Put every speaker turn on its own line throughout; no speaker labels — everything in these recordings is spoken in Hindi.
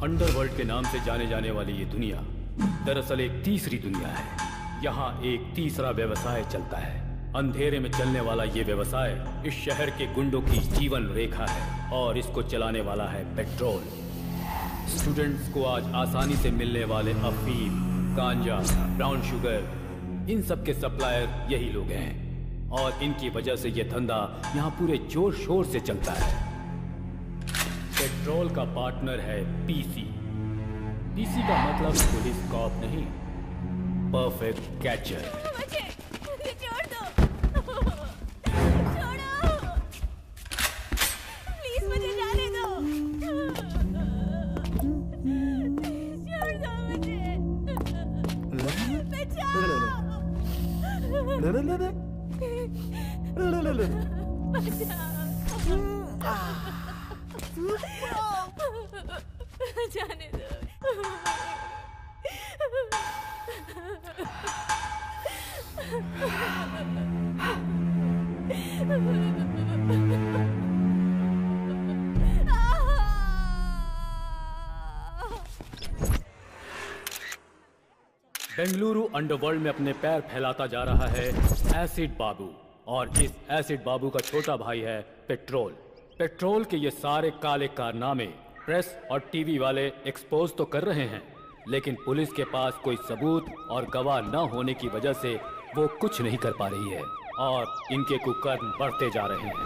अंडरवर्ल्ड के नाम से जाने जाने वाली ये दुनिया दरअसल एक तीसरी दुनिया है। यहाँ एक तीसरा व्यवसाय चलता है। अंधेरे में चलने वाला ये व्यवसाय इस शहर के गुंडों की जीवन रेखा है और इसको चलाने वाला है पेट्रोल। स्टूडेंट्स को आज आसानी से मिलने वाले अफीम, गांजा, ब्राउन शुगर, इन सब के सप्लायर यही लोग हैं और इनकी वजह से ये धंधा यहाँ पूरे जोर शोर से चलता है। पेट्रोल का पार्टनर है पीसी। पीसी का मतलब पुलिस कॉप नहीं, परफेक्ट कैचर।
मुझे छोड़ दो, छोड़ो, प्लीज मुझे जाने दो, छोड़ दो मुझे, बचाओ, जाने दो।
बेंगलुरु अंडरवर्ल्ड में अपने पैर फैलाता जा रहा है एसिड बाबू, और इस एसिड बाबू का छोटा भाई है पेट्रोल। पेट्रोल के ये सारे काले कारनामे प्रेस और टीवी वाले एक्सपोज तो कर रहे हैं, लेकिन पुलिस के पास कोई सबूत और गवाह न होने की वजह से वो कुछ नहीं कर पा रही है और इनके कुकर्म बढ़ते जा रहे हैं।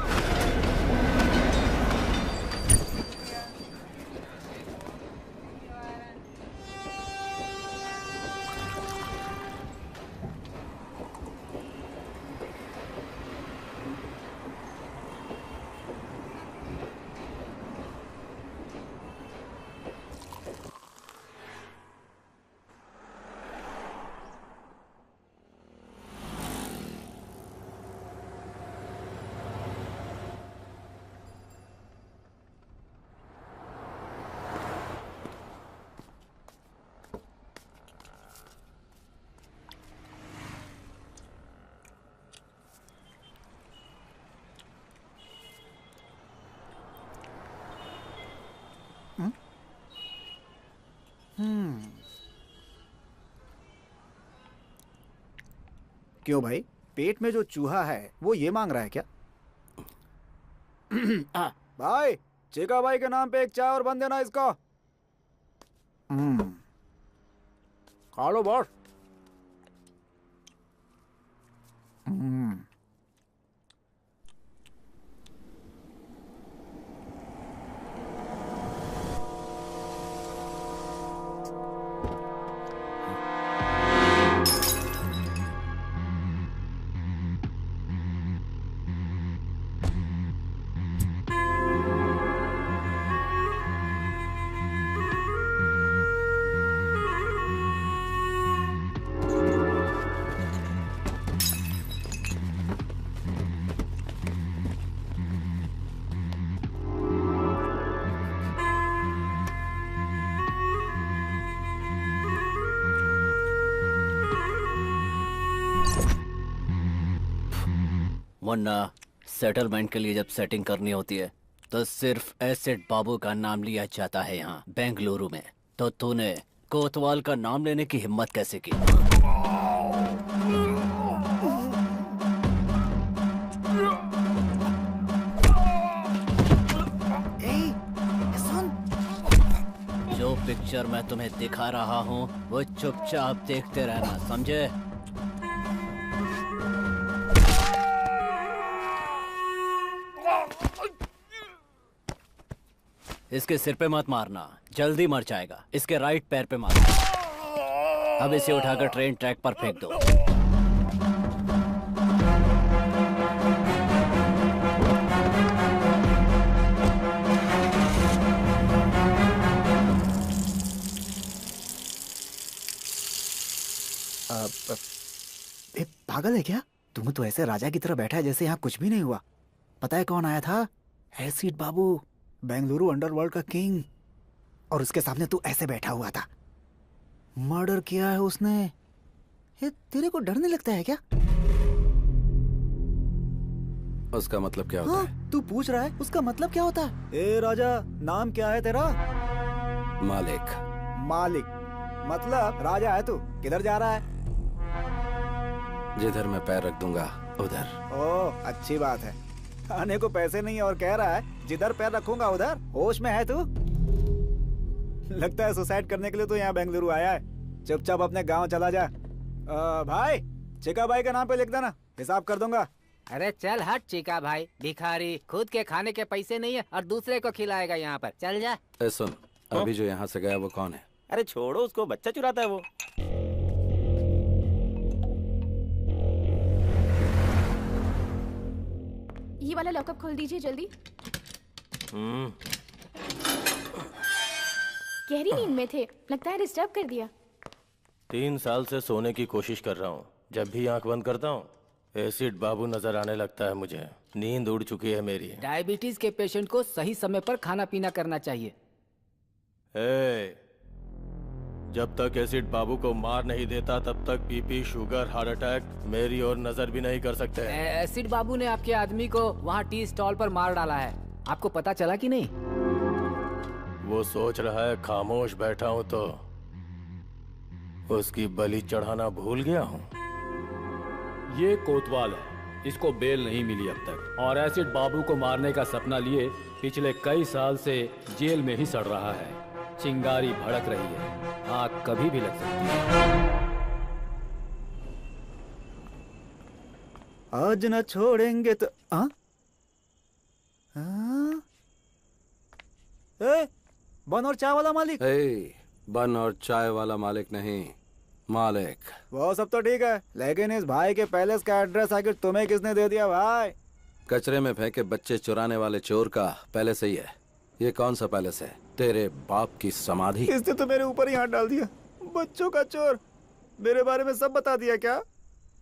क्यों भाई, पेट में जो चूहा है वो ये मांग रहा है क्या? भाई, चेका भाई के नाम पे एक चाय और बन देना इसको। खा लो बॉस।
वरना सेटलमेंट के लिए जब सेटिंग करनी होती है तो सिर्फ एसिड बाबू का नाम लिया जाता है यहाँ बेंगलुरु में। तो तूने कोतवाल का नाम लेने की हिम्मत कैसे की? जो पिक्चर मैं तुम्हें दिखा रहा हूँ वो चुपचाप देखते रहना, समझे? इसके सिर पे मत मारना, जल्दी मर जाएगा। इसके राइट पैर पे मारना। अब इसे उठाकर ट्रेन ट्रैक पर फेंक दो।
पागल है क्या? तुम तो ऐसे राजा की तरह बैठा है जैसे यहाँ कुछ भी नहीं हुआ। पता है कौन आया था? एसिड बाबू, बेंगलुरु अंडरवर्ल्ड का किंग। और उसके सामने तू ऐसे बैठा हुआ था। मर्डर किया है उसने। ये तेरे को डर नहीं लगता है क्या?
उसका मतलब क्या होता है?
तू पूछ रहा है उसका मतलब क्या होता है? ए राजा, नाम क्या है तेरा?
मालिक।
मालिक मतलब राजा है तू? किधर जा रहा है?
जिधर मैं पैर रख दूंगा उधर।
ओह अच्छी बात है। खाने को पैसे नहीं और कह रहा है जिधर पैर रखूंगा उधर। होश में है तू? लगता है सुसाइड करने के लिए तो यहाँ बेंगलुरु आया है। चुपचाप अपने गांव चला जा। भाई चिका भाई का नाम पे लिख देना, हिसाब कर दूंगा।
अरे चल हट चिका भाई, भिखारी, खुद के खाने के पैसे नहीं है और दूसरे को खिलाएगा यहाँ पर। चल जा।
सुन, अभी जो यहाँ से गया वो कौन है?
अरे छोड़ो उसको, बच्चा चुराता है वो।
ये वाला लॉकअप खोल दीजिए जल्दी। गहरी नींद में थे, लगता है डिस्टर्ब कर दिया।
3 साल से सोने की कोशिश कर रहा हूँ। जब भी आंख बंद करता हूँ एसिड बाबू नजर आने लगता है मुझे। नींद उड़ चुकी है मेरी।
डायबिटीज के पेशेंट को सही समय पर खाना पीना करना चाहिए।
जब तक एसिड बाबू को मार नहीं देता तब तक बीपी, शुगर, हार्ट अटैक मेरी और नजर भी नहीं कर सकते।
एसिड बाबू ने आपके आदमी को वहाँ टी स्टॉल पर मार डाला है, आपको पता चला कि नहीं?
वो सोच रहा है खामोश बैठा हूँ तो उसकी बलि चढ़ाना भूल गया हूँ।
ये कोतवाल है, इसको बेल नहीं मिली अब तक और एसिड बाबू को मारने का सपना लिए पिछले कई साल से जेल में ही सड़ रहा है। चिंगारी भड़क रही है, आग कभी भी लग सकती है।
आज न छोड़ेंगे तो बन और चाय वाला मालिक।
बन और चाय वाला मालिक नहीं, मालिक।
वो सब तो ठीक है, लेकिन इस भाई के पैलेस का एड्रेस आखिर तुम्हें किसने दे दिया भाई?
कचरे में फेंके बच्चे चुराने वाले चोर का पैलेस ही है। ये कौन सा पैलेस है? तेरे बाप की समाधि।
इसने तो मेरे ऊपर ही हाथ डाल दिया। बच्चों का चोर, मेरे बारे में सब बता दिया क्या?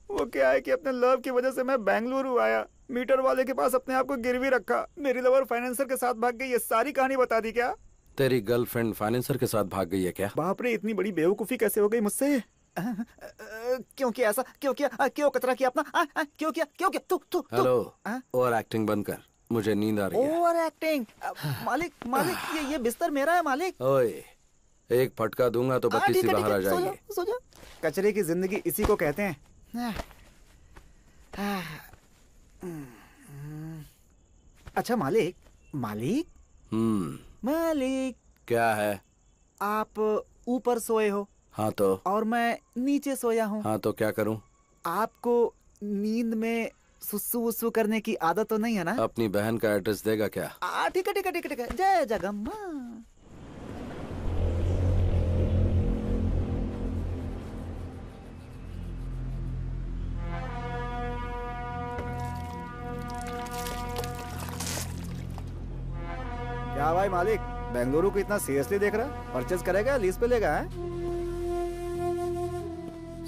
वो क्या है कि अपने लव की वजह से मैं बेंगलुरु आया, मीटर वाले के पास अपने आप को गिरवी रखा, मेरी लवर फाइनेंसर के साथ भाग गई, ये सारी कहानी बता दी क्या?
तेरी गर्लफ्रेंड फाइनेंसर के साथ भाग गई है क्या?
बाप रे, इतनी बड़ी बेवकूफी कैसे हो गई मुझसे? क्यों किया ऐसा? क्यों किया? क्यों कचरा किया अपना? क्यों किया? क्यों किया? तू
हेलो, ओवर एक्टिंग बंद कर, मुझे नींद आ रही है।
Over acting? मालिक मालिक, ये बिस्तर मेरा है मालिक।
ओए, एक फटका दूंगा तो बत्ती सी बाहर आ जाएगी।
सो जा। कचरे की जिंदगी इसी को कहते हैं। अच्छा मालिक, मालिक मालिक,
क्या है?
आप ऊपर सोए हो?
हाँ तो?
और मैं नीचे सोया हूँ।
हाँ तो क्या करूँ?
आपको नींद में सुसु वुसु करने की आदत तो नहीं है ना?
अपनी बहन का एड्रेस देगा क्या?
ठीक है ठीक है ठीक है ठीक है। जय जगम्मा। क्या भाई मालिक, बेंगलुरु को इतना सीरियसली देख रहा? परचेज करेगा, लीज पे लेगा? है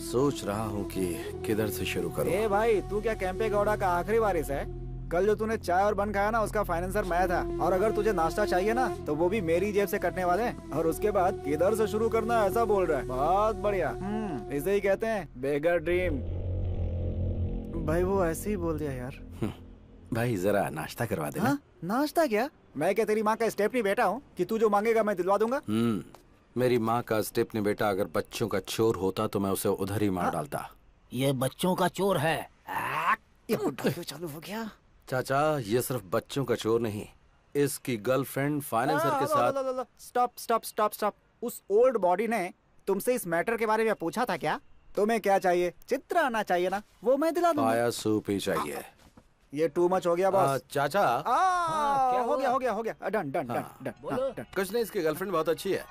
सोच रहा हूँ कि किधर से शुरू करूँ।
ए भाई, तू क्या कैंपे गौड़ा का आखिरी वारिस है? कल जो तूने चाय और बन खाया ना, उसका फाइनेंसर मैं था। और अगर तुझे नाश्ता चाहिए ना तो वो भी मेरी जेब से कटने वाले हैं। और उसके बाद किधर से शुरू करना, ऐसा बोल रहा है। बहुत बढ़िया। इसे ही कहते हैं बेगर ड्रीम। भाई वो ऐसे ही बोल दिया यार।
भाई जरा नाश्ता करवा देना।
नाश्ता क्या? मैं क्या तेरी माँ का स्टेपनी बेटा हूँ कि तू जो मांगेगा मैं दिलवा दूंगा?
मेरी माँ का स्टेपनी बेटा अगर बच्चों का चोर होता तो मैं उसे उधर ही मार डालता।
ये बच्चों का चोर है।
ये बुड्ढा क्यों चालू हो गया?
चाचा, ये सिर्फ बच्चों का चोर नहीं, इसकी गर्लफ्रेंड फाइनेंसर के साथ।
Stop stop stop stop. उस ओल्ड बॉडी ने तुमसे इस मैटर के बारे में पूछा था क्या? तुम्हें क्या चाहिए? चित्र आना चाहिए ना, वो मैं दिला दूंगा।
पाया सूप ही चाहिए।
ये टू मच हो गया बॉस।
चाचा,
क्या हो गया? हो गया हो गया। Done done done done.
कुछ नहीं, इसकी गर्लफ्रेंड बहुत अच्छी है।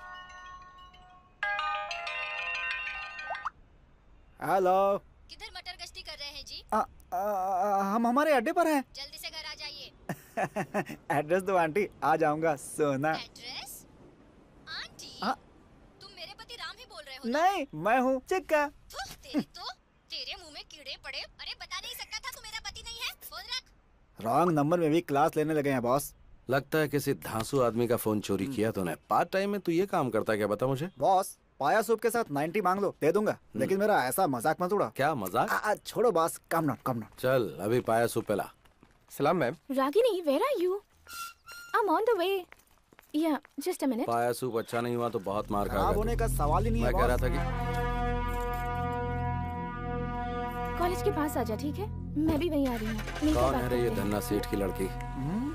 हेलो,
किधर मटर गश्ती कर रहे हैं जी?
हम हमारे अड्डे पर हैं।
जल्दी से घर आ जाइए।
एड्रेस दो आंटी, आ जाऊंगा। सोना।
एड्रेस? आंटी, तुम मेरे पति राम ही बोल रहे हो?
नहीं, मैं हूँ चिक्का।
तेरे मुंह में कीड़े पड़े। अरे बता नहीं सकता था तू मेरा पति नहीं है? फोन रख।
रॉन्ग नंबर में भी क्लास लेने लगे हैं बॉस।
लगता है किसी धांसू आदमी का फोन चोरी किया तूने। पार्ट टाइम में तू ये काम करता है क्या, बता मुझे?
बॉस, पाया सूप के साथ 90 मांग लो, दे दूंगा। लेकिन मेरा ऐसा मजाक मत उड़ा।
क्या मजाक?
छोड़ो बॉस, कम नॉट।
चल अभी पाया सूप पिला।
सलाम ma'am.
Ragini, where are you? I'm on the way.
या जस्ट अ मिनट।
पाया सूप अच्छा नहीं हुआ तो बहुत मार
खराब
खाएगा
होने
तू।
का सवाल ही नहीं है
मैं कह रहा
बॉस।
था कि
कॉलेज के पास आ जा, ठीक है? मैं भी वहीं आ रही हूँ। मिलकर
कौन
बात
है रे ये
करते हैं।
धन्ना सेठ की लड़की?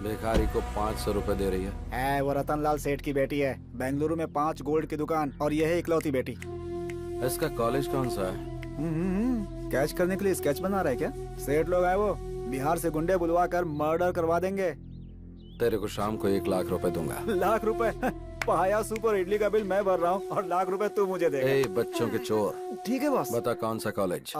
भिखारी को 500 रुपए दे रही है।
वो रतनलाल सेठ की बेटी है। बेंगलुरु में 5 गोल्ड की दुकान और यह है इकलौती बेटी।
इसका कॉलेज कौन सा है?
कैच करने के लिए स्केच बना रहा है क्या? सेठ लोग आए वो बिहार से गुंडे बुलवा कर मर्डर करवा देंगे।
तेरे को शाम को 1 लाख रुपए दूंगा।
लाख रुपए? पाया सूप और इडली का बिल मैं भर रहा हूँ और लाख रुपए तू मुझे देगा।
ए बच्चों के चोर,
ठीक है बॉस।
बता कौन सा कॉलेज?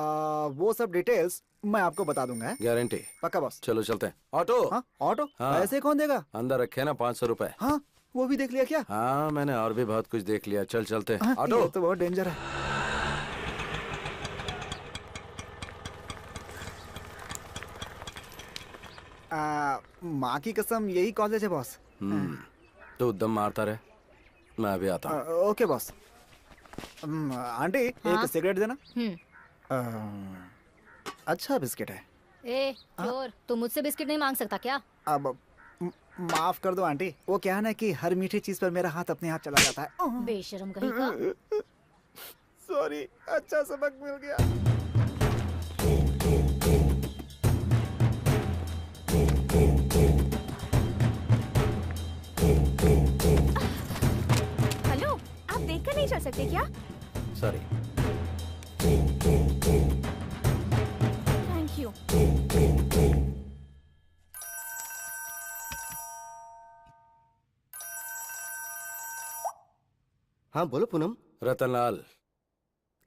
वो सब डिटेल्स मैं आपको बता दूंगा।
गारंटी?
पक्का बॉस।
चलो चलते हैं। ऑटो?
हाँ ऑटो?
हाँ।
पैसे कौन देगा?
अंदर रखे ना 500 रुपए।
हाँ वो भी देख लिया क्या?
हाँ मैंने और भी बहुत कुछ देख लिया। चल चलते हैं। ऑटो?
ये तो बहुत डेंजर है। माँ की कसम यही कॉलेज है बॉस।
तू दम मारता रहे, मैं अभी आता हूँ।
Okay boss. आंटी एक सिगरेट देना। अच्छा बिस्किट है।
ए चोर, तू मुझसे बिस्किट नहीं मांग सकता क्या?
अब माफ कर दो आंटी, वो क्या है ना कि हर मीठी चीज पर मेरा हाथ अपने हाथ चला जाता है।
बेशरम कहीं का।
सॉरी, अच्छा सबक मिल गया।
हेलो, आप देखकर नहीं चल सकते क्या?
सॉरी।
Thank you.
हाँ बोलो पूनम।
रतनलाल,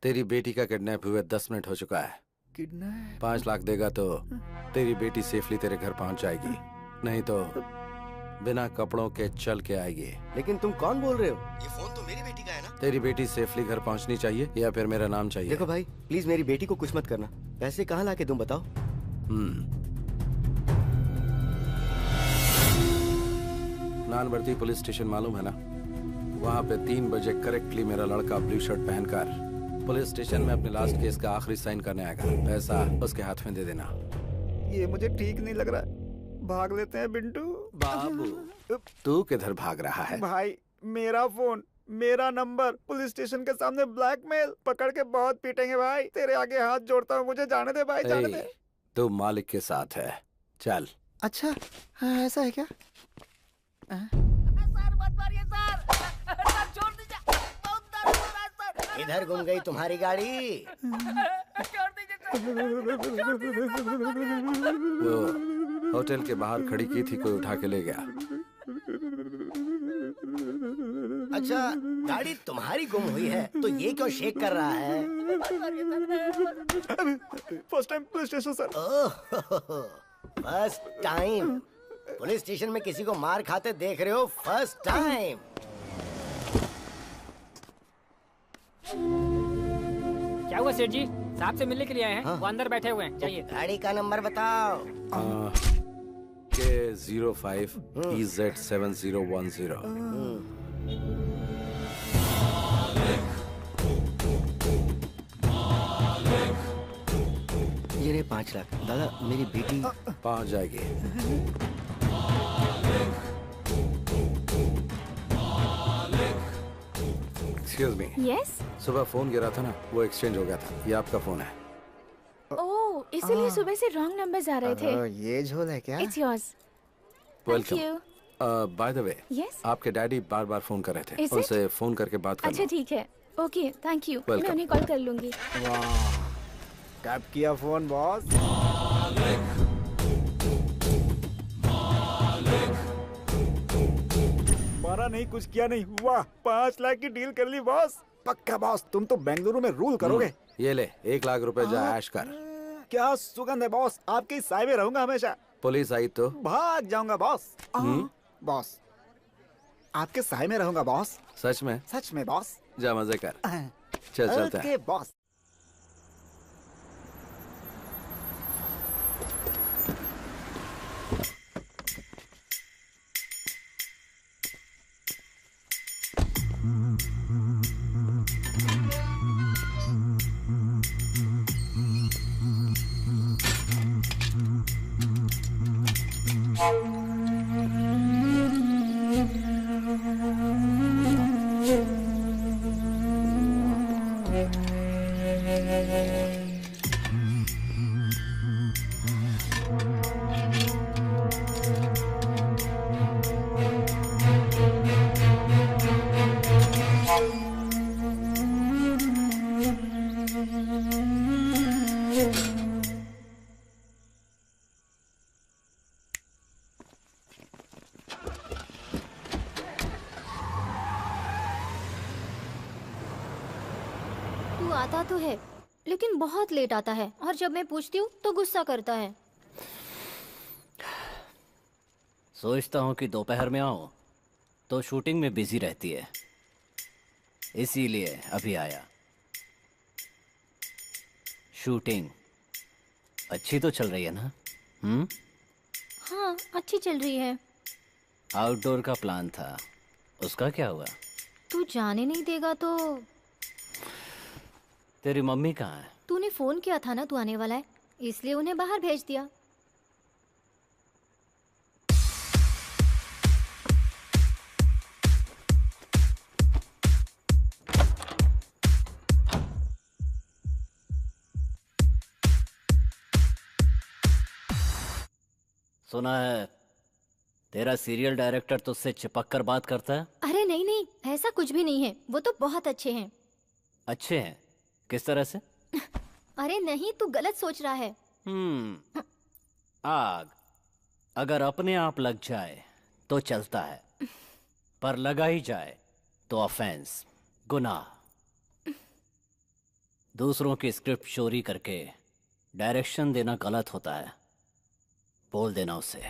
तेरी बेटी का किडनैप हुए 10 मिनट हो चुका है।
किडनैप?
5 लाख देगा तो तेरी बेटी सेफली तेरे घर पहुंच जाएगी, नहीं तो बिना कपड़ों के चल के आएगी।
लेकिन तुम कौन बोल रहे हो? ये फोन तो मेरी बेटी का है ना?
तेरी बेटी सेफली घर पहुंचनी चाहिए या फिर मेरा नाम चाहिए?
देखो भाई, प्लीज मेरी बेटी को कुछ मत करना। पैसे कहाँ लाके तुम बताओ।
नानवर्ती पुलिस स्टेशन मालूम है ना? वहाँ पे 3 बजे करेक्टली मेरा लड़का ब्लू शर्ट पहनकर पुलिस स्टेशन में अपने लास्ट केस का आखिरी साइन करने आएगा। पैसा उसके हाथ में दे देना।
ये मुझे ठीक नहीं लग रहा है। भाग लेते हैं बिंटू।
बाबू तू किधर भाग रहा है?
भाई मेरा फोन, मेरा नंबर, पुलिस स्टेशन के सामने ब्लैकमेल, पकड़ के बहुत पीटेंगे भाई। तेरे आगे हाथ जोड़ता हूँ, मुझे जाने दे भाई, जाने दे।
तू मालिक के साथ है, चल।
अच्छा हाँ, ऐसा है क्या?
इधर घूम गई तुम्हारी गाड़ी।
वो होटल के बाहर खड़ी की थी, कोई उठा के ले गया।
अच्छा, गाड़ी तुम्हारी गुम हुई है तो ये क्यों शेक कर रहा है?
First time police station sir.
First time police station में किसी को मार खाते देख रहे हो? First time.
क्या हुआ सेठ जी? साहब से मिलने के लिए आए हैं। वो अंदर बैठे हुए हैं, जाइए।
गाड़ी का नंबर बताओ।
K05 EZ7010।
ये रहे 5 लाख। दादा मेरी बेटी
पहुंच जाएगी। Excuse me.
यस।
सुबह फोन गिरा था ना, वो एक्सचेंज हो गया था। ये आपका फोन है।
ओह, इसीलिए सुबह से रॉन्ग नंबर्स आ रहे थे।
ये झोल है क्या?
It's yours. Thank you.
By the way,
yes.
आपके डैडी बार बार फोन कर रहे थे।
Is it?
उनसे फोन करके बात कर
अच्छा
लो।
ठीक है, ओके थैंक यू। मैं
Welcome.
उन्हें कॉल कर लूंगी।
वाह, कब किया फोन बॉस? मारा नहीं, कुछ किया नहीं। वाह, 5 लाख की डील कर ली बॉस। पक्का बॉस, तुम तो बेंगलुरु में रूल करोगे।
ये ले 1 लाख रुपए जा ऐश कर।
क्या सुगंध है बॉस, आपके साय में रहूंगा हमेशा।
पुलिस आई तो
भाग जाऊंगा बॉस। बॉस, आपके साय में रहूंगा बॉस।
सच में?
सच में बॉस।
जा मजे कर। चल चलते हैं।
Okay boss.
तू आता तो है लेकिन बहुत लेट आता है, और जब मैं पूछती हूँ तो गुस्सा करता है।
सोचता हूँ कि दोपहर में आऊँ तो शूटिंग में बिजी रहती है, इसीलिए अभी आया। शूटिंग अच्छी तो चल रही है ना?
हाँ, अच्छी चल रही है।
आउटडोर का प्लान था, उसका क्या हुआ?
तू जाने नहीं देगा तो?
तेरी मम्मी कहाँ है?
तूने फोन किया था ना तू आने वाला है, इसलिए उन्हें बाहर भेज दिया।
सुना है तेरा सीरियल डायरेक्टर तुझसे चिपक कर बात करता है?
अरे नहीं नहीं, ऐसा कुछ भी नहीं है, वो तो बहुत अच्छे हैं।
अच्छे हैं? किस तरह से?
अरे नहीं, तू गलत सोच रहा है।
आग अगर अपने आप लग जाए तो चलता है, पर लगा ही जाए तो ऑफेंस, गुनाह। दूसरों की स्क्रिप्ट चोरी करके डायरेक्शन देना गलत होता है, बोल देना उसे।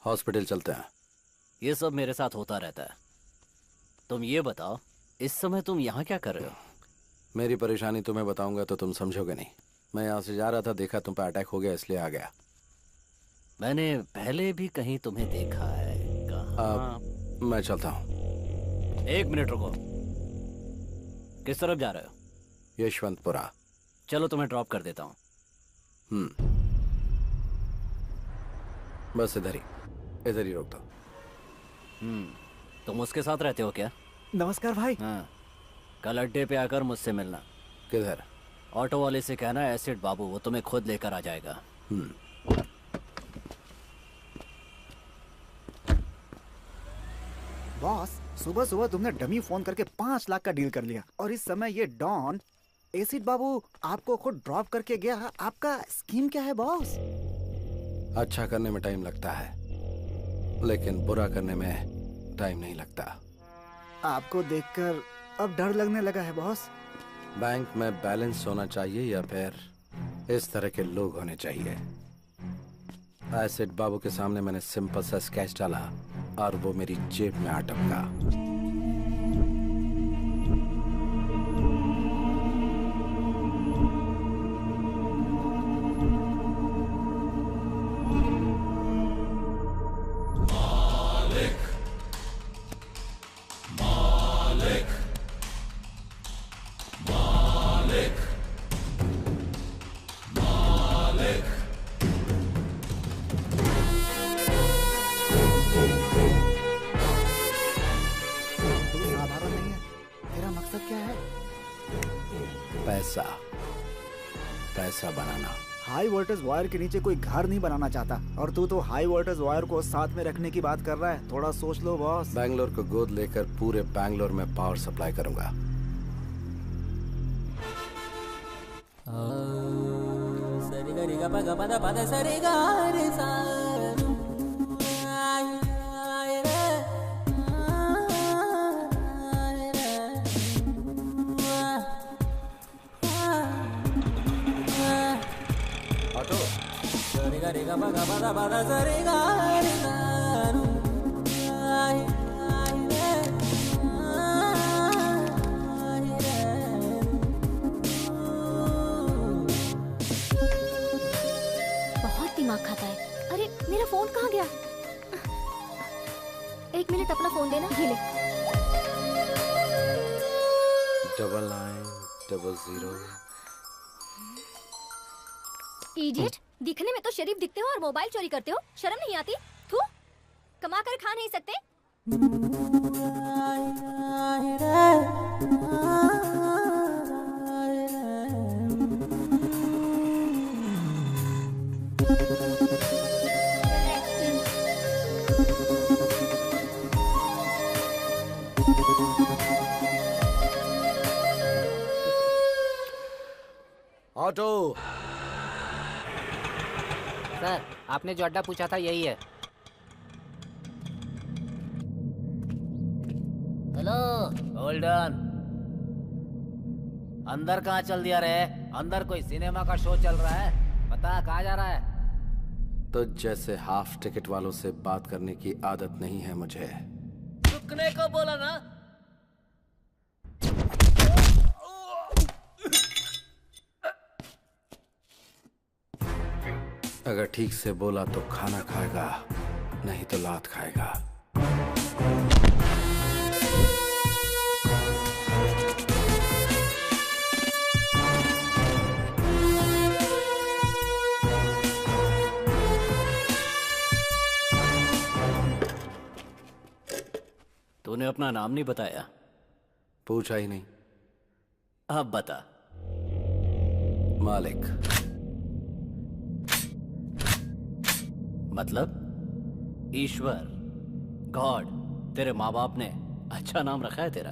हॉस्पिटल चलते हैं।
ये सब मेरे साथ होता रहता है। तुम ये बताओ, इस समय तुम यहाँ क्या कर रहे हो?
मेरी परेशानी तुम्हें बताऊंगा तो तुम समझोगे नहीं। मैं यहाँ से जा रहा था, देखा तुम पे अटैक हो गया, इसलिए आ गया।
मैंने पहले भी कहीं तुम्हें देखा है। कहाँ?
मैं चलता हूँ।
एक मिनट रुको, किस तरफ जा रहे हो?
यशवंतपुरा।
चलो तुम्हें ड्रॉप कर देता हूँ।
बस इधर ही रोक दो।
तुम उसके साथ रहते हो क्या?
नमस्कार भाई।
हाँ, कल अड्डे पे आकर मुझसे मिलना।
किधर?
ऑटो वाले से कहना एसिड बाबू, वो तुम्हें खुद लेकर आ जाएगा।
बॉस, सुबह सुबह तुमने डमी फोन करके 5 लाख का डील कर लिया, और इस समय ये डॉन एसिड बाबू आपको खुद ड्रॉप करके गया। आपका स्कीम क्या है बॉस?
अच्छा करने में टाइम लगता है, लेकिन बुरा करने में टाइम नहीं लगता।
आपको देखकर अब डर लगने लगा है बॉस।
बैंक में बैलेंस होना चाहिए या फिर इस तरह के लोग होने चाहिए। एसिड बाबू के सामने मैंने सिंपल सा स्केच डाला और वो मेरी जेब में आ टपका। पैसा बनाना।
हाई वोल्टेज वायर के नीचे कोई घर नहीं बनाना चाहता, और तू तो हाई वोल्टेज वायर को साथ में रखने की बात कर रहा है। थोड़ा सोच लो बॉस।
बैंगलोर को गोद लेकर पूरे बैंगलोर में पावर सप्लाई करूंगा। ऑटो,
बहुत दिमाग खाता है। अरे मेरा फोन कहाँ गया? एक मिनट, अपना फोन देना। ये ले।
9900।
इडियट, दिखने में तो शरीफ दिखते हो और मोबाइल चोरी करते हो। शर्म नहीं आती? थू, कमा कर खा नहीं सकते?
ऑटो,
सर, आपने जो अड्डा पूछा था यही है।
Hello, hold on. अंदर कहाँ चल दिया रे? अंदर कोई सिनेमा का शो चल रहा है? बता कहाँ जा रहा है?
तो जैसे हाफ टिकट वालों से बात करने की आदत नहीं है मुझे।
रुकने को बोला ना।
अगर ठीक से बोला तो खाना खाएगा, नहीं तो लात खाएगा।
तूने अपना नाम नहीं बताया।
पूछा ही नहीं।
अब बता।
मालिक।
मतलब ईश्वर, गॉड। तेरे माँ बाप ने अच्छा नाम रखा है तेरा।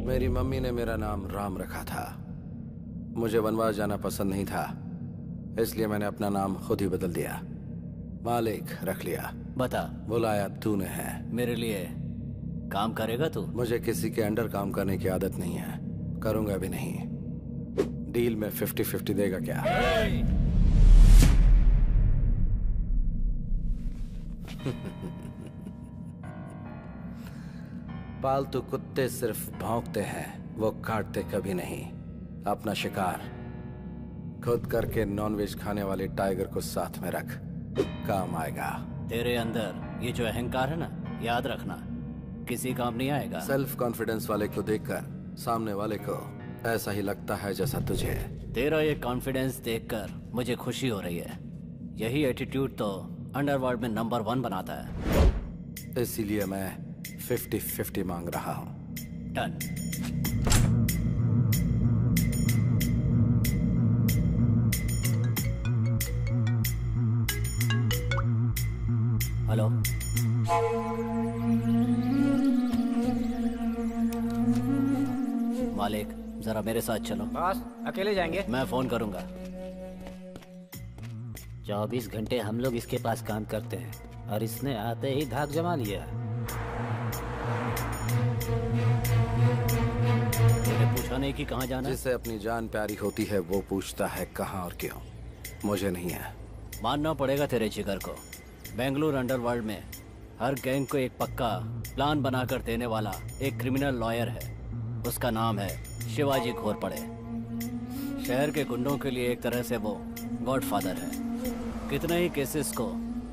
मेरी मम्मी ने मेरा नाम राम रखा था। मुझे वनवास जाना पसंद नहीं था, इसलिए मैंने अपना नाम खुद ही बदल दिया। मालिक रख लिया।
बता।
बुलाया तूने है।
मेरे लिए काम करेगा तू?
मुझे किसी के अंडर काम करने की आदत नहीं है, करूंगा भी नहीं। डील में 50-50 देगा क्या? पालतू कुत्ते सिर्फ भौंकते हैं, वो काटते कभी नहीं। अपना शिकार खुद करके नॉनवेज खाने वाले टाइगर को साथ में रख, काम आएगा।
तेरे अंदर ये जो अहंकार है ना, याद रखना किसी काम नहीं आएगा।
सेल्फ कॉन्फिडेंस वाले को देखकर सामने वाले को ऐसा ही लगता है जैसा तुझे।
तेरा ये कॉन्फिडेंस देखकर मुझे खुशी हो रही है। यही एटीट्यूड तो अंडरवर्ल्ड में नंबर 1 बनाता है।
इसीलिए मैं 50-50 मांग रहा हूँ।
डन। हेलो, मालिक जरा मेरे साथ चलो।
बॉस, अकेले जाएंगे?
मैं फोन करूंगा।
24 घंटे हम लोग इसके पास काम करते हैं और इसने आते ही धाक जमा लिया।
मैंने पूछा नहीं कि कहाँ जाना है?
जिसे अपनी जान प्यारी होती है वो पूछता है कहाँ और क्यों। मुझे नहीं है।
मानना पड़ेगा तेरे जिगर को। बेंगलुरु अंडरवर्ल्ड में हर गैंग को एक पक्का प्लान बनाकर देने वाला एक क्रिमिनल लॉयर है। उसका नाम है शिवाजी घोरपड़े। शहर के गुंडों के लिए एक तरह से वो गॉडफादर है। कितने ही केसेस को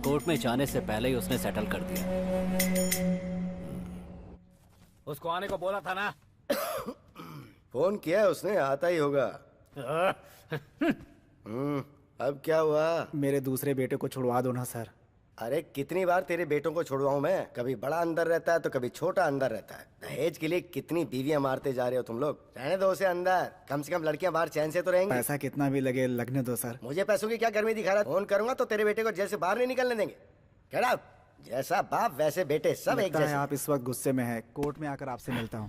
कोर्ट में जाने से पहले ही उसने सेटल कर दिया।
उसको आने को बोला था ना।
फोन किया उसने, आता ही होगा। अब क्या हुआ?
मेरे दूसरे बेटे को छुड़वा दो ना सर।
अरे कितनी बार तेरे बेटों को छुड़वाऊं मैं, कभी बड़ा अंदर रहता है तो कभी छोटा अंदर रहता है। दहेज के लिए कितनी बीवियां मारते जा रहे हो तुम लोग। रहने दो उसे अंदर, कम से कम लड़कियां बाहर चैन से तो रहेंगी।
पैसा कितना भी लगे लगने दो सर।
मुझे पैसों की क्या गर्मी दिखा रहा है? फोन करूंगा तो तेरे बेटे को जेल से बाहर नहीं निकलने देंगे। Get out! जैसा बाप वैसे बेटे, सब एक
लगता है
जैसे।
आप इस वक्त गुस्से में हैं। कोर्ट में आकर आपसे मिलता हूँ।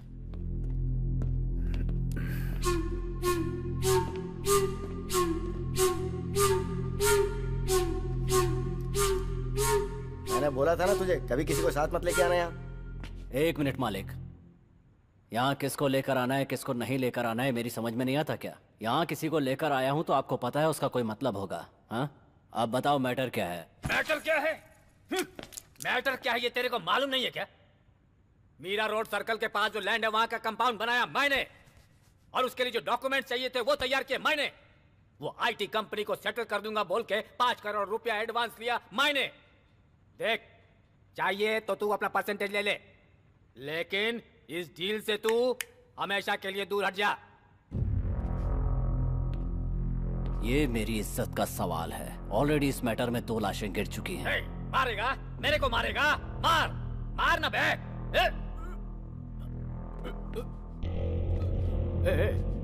मैंने बोला था ना तुझे, कभी किसी को साथ मत लेके आना यहाँ।
1 मिनट मालिक, यहाँ किसको लेकर आना है किसको नहीं लेकर आना है मेरी समझ में नहीं आता क्या? यहाँ किसी को लेकर आया हूँ तो आपको पता है उसका कोई मतलब होगा। हाँ, अब बताओ मैटर क्या है?
मैटर क्या है? मैटर क्या है ये तेरे को मालूम नहीं है क्या? मीरा रोड सर्कल के पास जो लैंड है वहां का कंपाउंड बनाया मैंने, और उसके लिए जो डॉक्यूमेंट चाहिए थे वो तैयार किए मैंने। वो आईटी कंपनी को सेटल कर दूंगा बोल के 5 करोड़ रुपया एडवांस लिया मैंने। देख, चाहिए तो तू अपना परसेंटेज ले ले, लेकिन इस डील से तू हमेशा के लिए दूर हट जा।
ये मेरी इज्जत का सवाल है। ऑलरेडी इस मैटर में 2 लाशें गिर चुकी हैं।
मारेगा? मेरे को मारेगा? मार मार ना बे।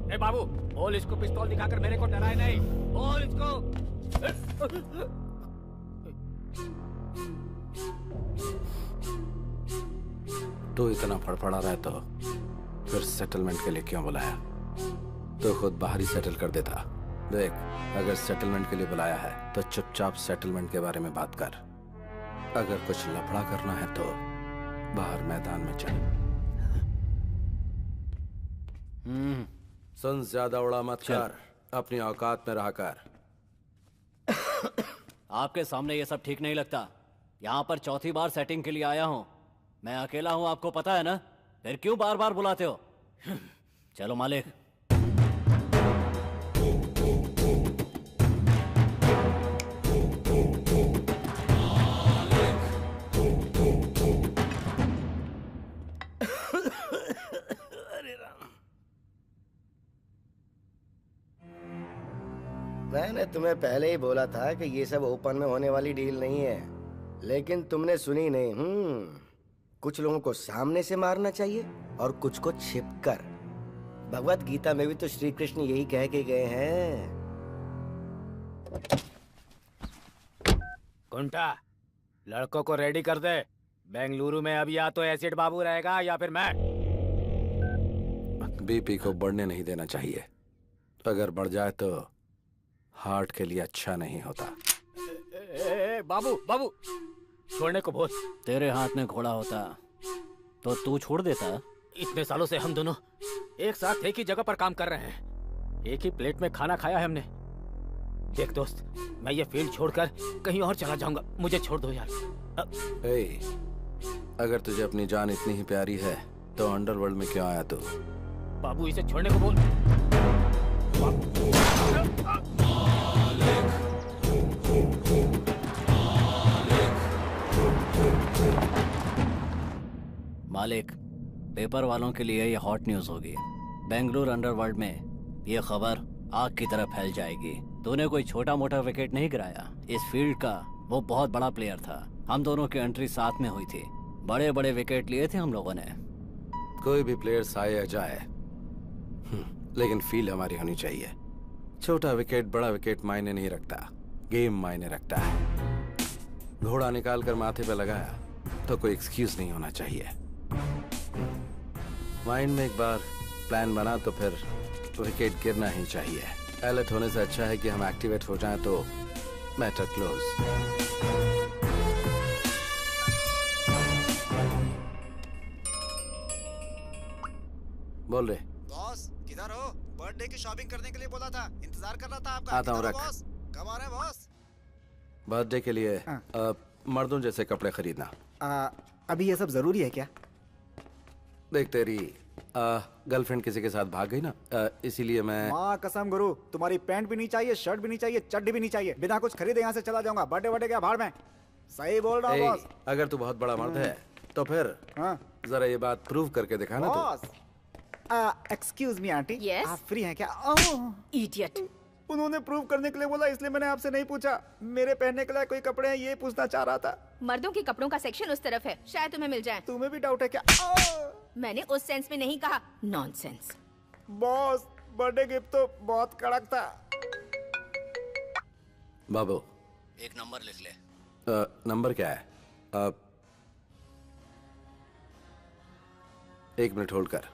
ए बाबू, बोल इसको पिस्तौल दिखाकर मेरे को डराए नहीं। बोल इसको।
तो इतना फड़फड़ा रहा है तो फिर सेटलमेंट के लिए क्यों बुलाया? तो खुद बाहर ही सेटल कर देता। देख, अगर सेटलमेंट के लिए बुलाया है तो चुपचाप सेटलमेंट के बारे में बात कर। अगर कुछ लफड़ा करना है तो बाहर मैदान में चल। सुन, ज्यादा उड़ा मत कर, अपनी औकात में रहा कर।
आपके सामने ये सब ठीक नहीं लगता। यहाँ पर 4थी बार सेटिंग के लिए आया हूँ। मैं अकेला हूँ, आपको पता है ना? फिर क्यों बार बार बुलाते हो? चलो मालिक।
मैंने तुम्हें पहले ही बोला था कि ये सब ओपन में होने वाली डील नहीं है, लेकिन तुमने सुनी नहीं। कुछ लोगों को सामने से मारना चाहिए और कुछ को छिपकर। भगवत गीता में भी तो श्री कृष्ण यही कह के गए हैं।
कुंटा, लड़कों को रेडी कर दे। बेंगलुरु में अब या तो एसिड बाबू रहेगा या फिर मैं।
बीपी को बढ़ने नहीं देना चाहिए। अगर बढ़ जाए तो हार्ट के लिए अच्छा नहीं होता।
बाबू बाबू, छोड़ने को बोल।
तेरे हाथ में घोड़ा होता तो तू छोड़ देता।
इतने सालों से हम दोनों एक साथ एक ही जगह पर काम कर रहे हैं, एक ही प्लेट में खाना खाया है हमने। देख दोस्त, मैं ये फील्ड छोड़कर कहीं और चला जाऊंगा, मुझे छोड़ दो यार।
अगर तुझे अपनी जान इतनी ही प्यारी है तो अंडरवर्ल्ड में क्यों आया तू?
बाबू, इसे छोड़ने को बोल।
मालिक, पेपर वालों के लिए ये हॉट न्यूज होगी। बेंगलुरु अंडरवर्ल्ड में ये खबर आग की तरह फैल जाएगी। तूने कोई छोटा मोटा विकेट नहीं गिराया। इस फील्ड का वो बहुत बड़ा प्लेयर था। हम दोनों की एंट्री साथ में हुई थी। बड़े बड़े विकेट लिए थे हम लोगों ने।
कोई भी प्लेयर आए या जाए, लेकिन फील्ड हमारी होनी चाहिए। छोटा विकेट बड़ा विकेट मायने नहीं रखता, गेम मायने रखता है। घोड़ा निकाल कर माथे पे लगाया तो कोई एक्सक्यूज नहीं होना चाहिए। माइंड में एक बार प्लान बना तो फिर विकेट गिरना ही चाहिए। अलर्ट होने से अच्छा है कि हम एक्टिवेट हो जाएं तो मैटर क्लोज। बोल रहे
बॉस, किधर हो? बर्थडे की शॉपिंग करने के लिए बोला था, इंतजार कर रहा था आपका।
आता हूँ, रख।
बॉस, कब आ रहे हैं बॉस?
बर्थडे के लिए मर्दों जैसे कपड़े खरीदना।
अभी ये सब जरूरी है क्या?
देख, तेरी गर्लफ्रेंड किसी के साथ भाग गई ना, इसीलिए मैं।
माँ कसम गुरु, तुम्हारी पैंट भी नहीं चाहिए, शर्ट भी नहीं चाहिए, चड्डी भी नहीं चाहिए। बिना कुछ खरीदे यहाँ से चला जाऊंगा। बर्थडे बर्थडे क्या भाड़ में। सही बोल रहा हूँ बॉस।
अगर तू बहुत बड़ा मर्द है तो फिर जरा ये बात प्रूव करके दिखाना। तो
boss, excuse me aunty,
Yes?
आप फ्री हैं क्या?
इडियट,
उन्होंने प्रूव करने के लिए बोला, इसलिए मैंने आपसे नहीं पूछा। मेरे पहनने के लिए कोई कपड़े हैं ये पूछना चाह रहा था।
मर्दों के कपड़ों का सेक्शन उस तरफ है, शायद तुम्हें मिल जाए।
तुम्हें भी डाउट है क्या?
मैंने उस सेंस में नहीं कहा, नॉनसेंस।
बॉस, बर्थडे गिफ्ट तो बहुत कड़क था।
बाबू
एक नंबर लिख ले।
नंबर क्या है? एक मिनट होल्ड कर।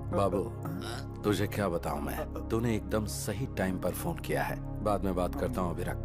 बाबू तुझे क्या बताऊं मैं, तूने एकदम सही टाइम पर फोन किया है। बाद में बात करता हूं, अभी रख।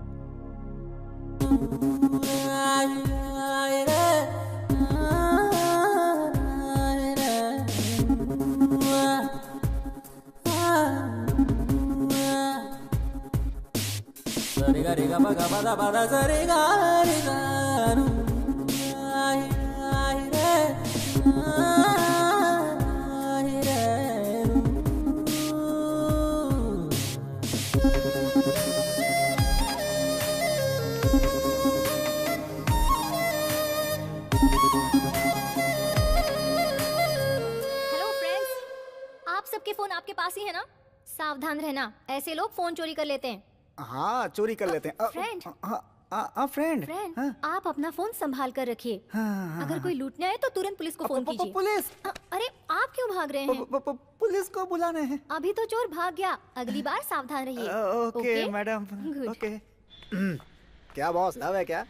सबके फोन आपके पास ही है ना? सावधान रहना, ऐसे लोग फोन चोरी कर लेते हैं।
हाँ, चोरी कर लेते हैं।
फ्रेंड,
फ्रेंड,
आप अपना फोन संभाल कर रखिए। अगर कोई लूटने आए तो तुरंत पुलिस को फोन कीजिए।
पुलिस?
अरे आप क्यों भाग रहे हैं?
पुलिस को बुलाने हैं।
अभी तो चोर भाग गया, अगली बार सावधान रहिए।
Okay madam, okay. क्या बॉस, लव है क्या?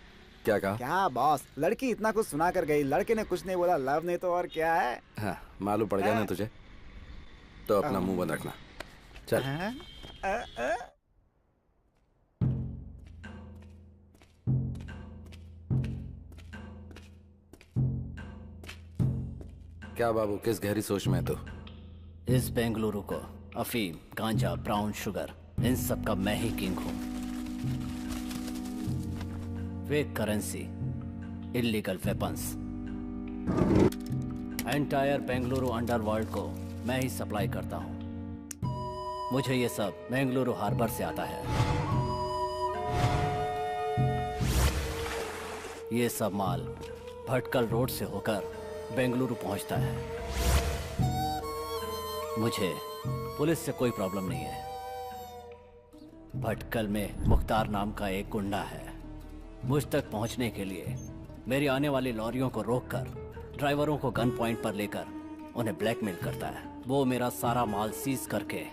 क्या कहा?
क्या बॉस, लड़की इतना कुछ सुना कर गई, लड़के ने कुछ नहीं बोला, लव नहीं तो और क्या है?
हाँ, मालूम पड़ गया ना तुझे, तो अपना मुंह बंद रखना। चल। क्या बाबू, किस गहरी सोच में तू?
इस बेंगलुरु को अफीम, गांजा, ब्राउन शुगर, इन सब का मैं ही किंग हूं। Fake currency, illegal weapons, entire Bengaluru underworld को मैं ही सप्लाई करता हूं। मुझे ये सब बेंगलुरु हार्बर से आता है। ये सब माल भटकल रोड से होकर बेंगलुरु पहुंचता है। मुझे पुलिस से कोई प्रॉब्लम नहीं है। भटकल में मुख्तार नाम का एक गुंडा है। मुझ तक पहुंचने के लिए मेरी आने वाली लॉरियों को रोककर ड्राइवरों को गन पॉइंट पर लेकर उन्हें ब्लैकमेल करता है। वो मेरा सारा माल सीज करके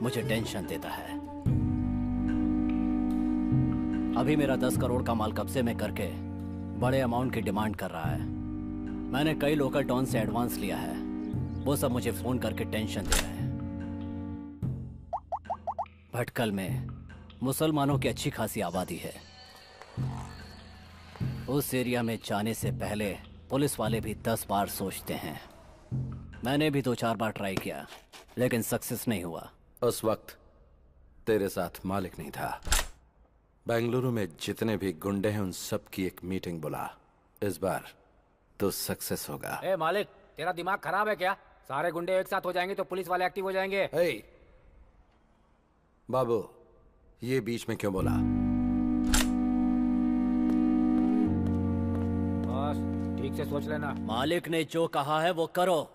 मुझे टेंशन देता है। अभी मेरा 10 करोड़ का माल कब्जे में करके बड़े अमाउंट की डिमांड कर रहा है। मैंने कई लोकल टॉन से एडवांस लिया है। वो सब मुझे फोन करके टेंशन दे रहे हैं। भटकल में मुसलमानों की अच्छी खासी आबादी है। उस एरिया में जाने से पहले पुलिस वाले भी 10 बार सोचते हैं। मैंने भी 2-4 बार ट्राई किया, लेकिन सक्सेस नहीं हुआ।
उस वक्त तेरे साथ मालिक नहीं था। बेंगलुरु में जितने भी गुंडे हैं उन सब की एक मीटिंग बुला। इस बार तो सक्सेस होगा।
ए मालिक, तेरा दिमाग खराब है क्या? सारे गुंडे एक साथ हो जाएंगे तो पुलिस वाले एक्टिव हो जाएंगे।
बाबू, ये बीच में क्यों बोला?
बस ठीक से सोच लेना।
मालिक ने जो कहा है वो करो।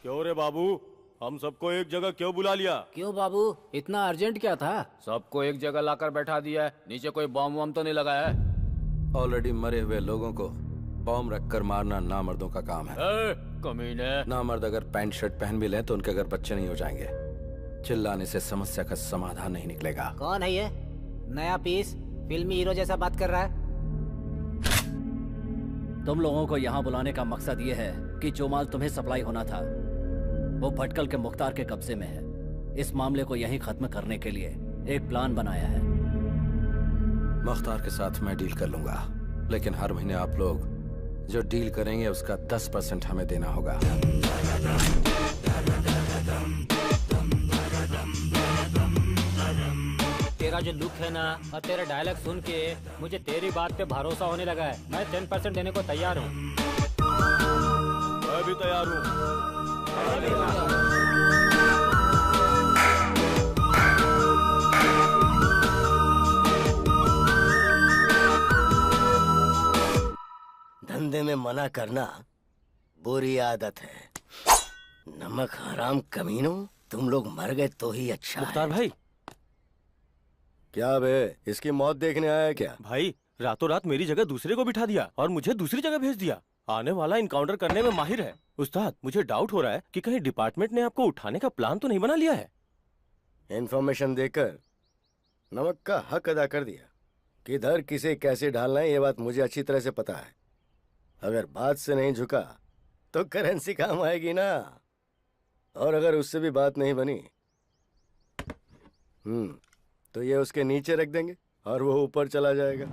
क्यों रे बाबू, हम सबको एक जगह क्यों बुला लिया?
क्यों बाबू, इतना अर्जेंट क्या था? सबको एक जगह लाकर बैठा दिया है। नीचे कोई बॉम्ब वॉम्ब तो नहीं लगाया है?
ऑलरेडी मरे हुए लोगों को बॉम्ब रखकर मारना नामर्दों का काम है।
कमीने।
नामर्द अगर पैंट शर्ट पहन भी लें तो उनके घर बच्चे नहीं हो जाएंगे। चिल्लाने से समस्या का समाधान नहीं निकलेगा।
कौन है ये नया पीस? फिल्मी हीरो जैसा बात कर रहा है।
तुम लोगों को यहाँ बुलाने का मकसद ये है कि जो माल तुम्हें सप्लाई होना था वो भटकल के मुख्तार के कब्जे में है। इस मामले को यहीं खत्म करने के लिए एक प्लान बनाया है।
मुख्तार के साथ मैं डील कर लूंगा, लेकिन हर महीने आप लोग जो डील करेंगे उसका 10% हमें देना होगा।
तेरा जो लुक है ना और तेरा डायलॉग सुन के मुझे तेरी बात पे भरोसा होने लगा है। मैं 10% देने को तैयार हूँ।
मैं भी तैयार हूँ।
धंधे में मना करना बुरी आदत है। नमक हराम कमीनों, तुम लोग मर गए तो ही अच्छा
मुख्तार
है।
भाई,
क्या बे, इसकी मौत देखने आया क्या?
भाई रातों रात मेरी जगह दूसरे को बिठा दिया और मुझे दूसरी जगह भेज दिया। आने वाला इनकाउंटर करने में माहिर है। उस्ताद, मुझे डाउट हो रहा है कि कहीं डिपार्टमेंट ने आपको उठाने का प्लान तो नहीं बना लिया है।
इन्फॉर्मेशन देकर नमक का हक अदा कर दिया। किधर किसे कैसे ढालना है ये बात मुझे अच्छी तरह से पता है। अगर बात से नहीं झुका तो करेंसी काम आएगी ना, और अगर उससे भी बात नहीं बनी तो ये उसके नीचे रख देंगे और वो ऊपर चला जाएगा।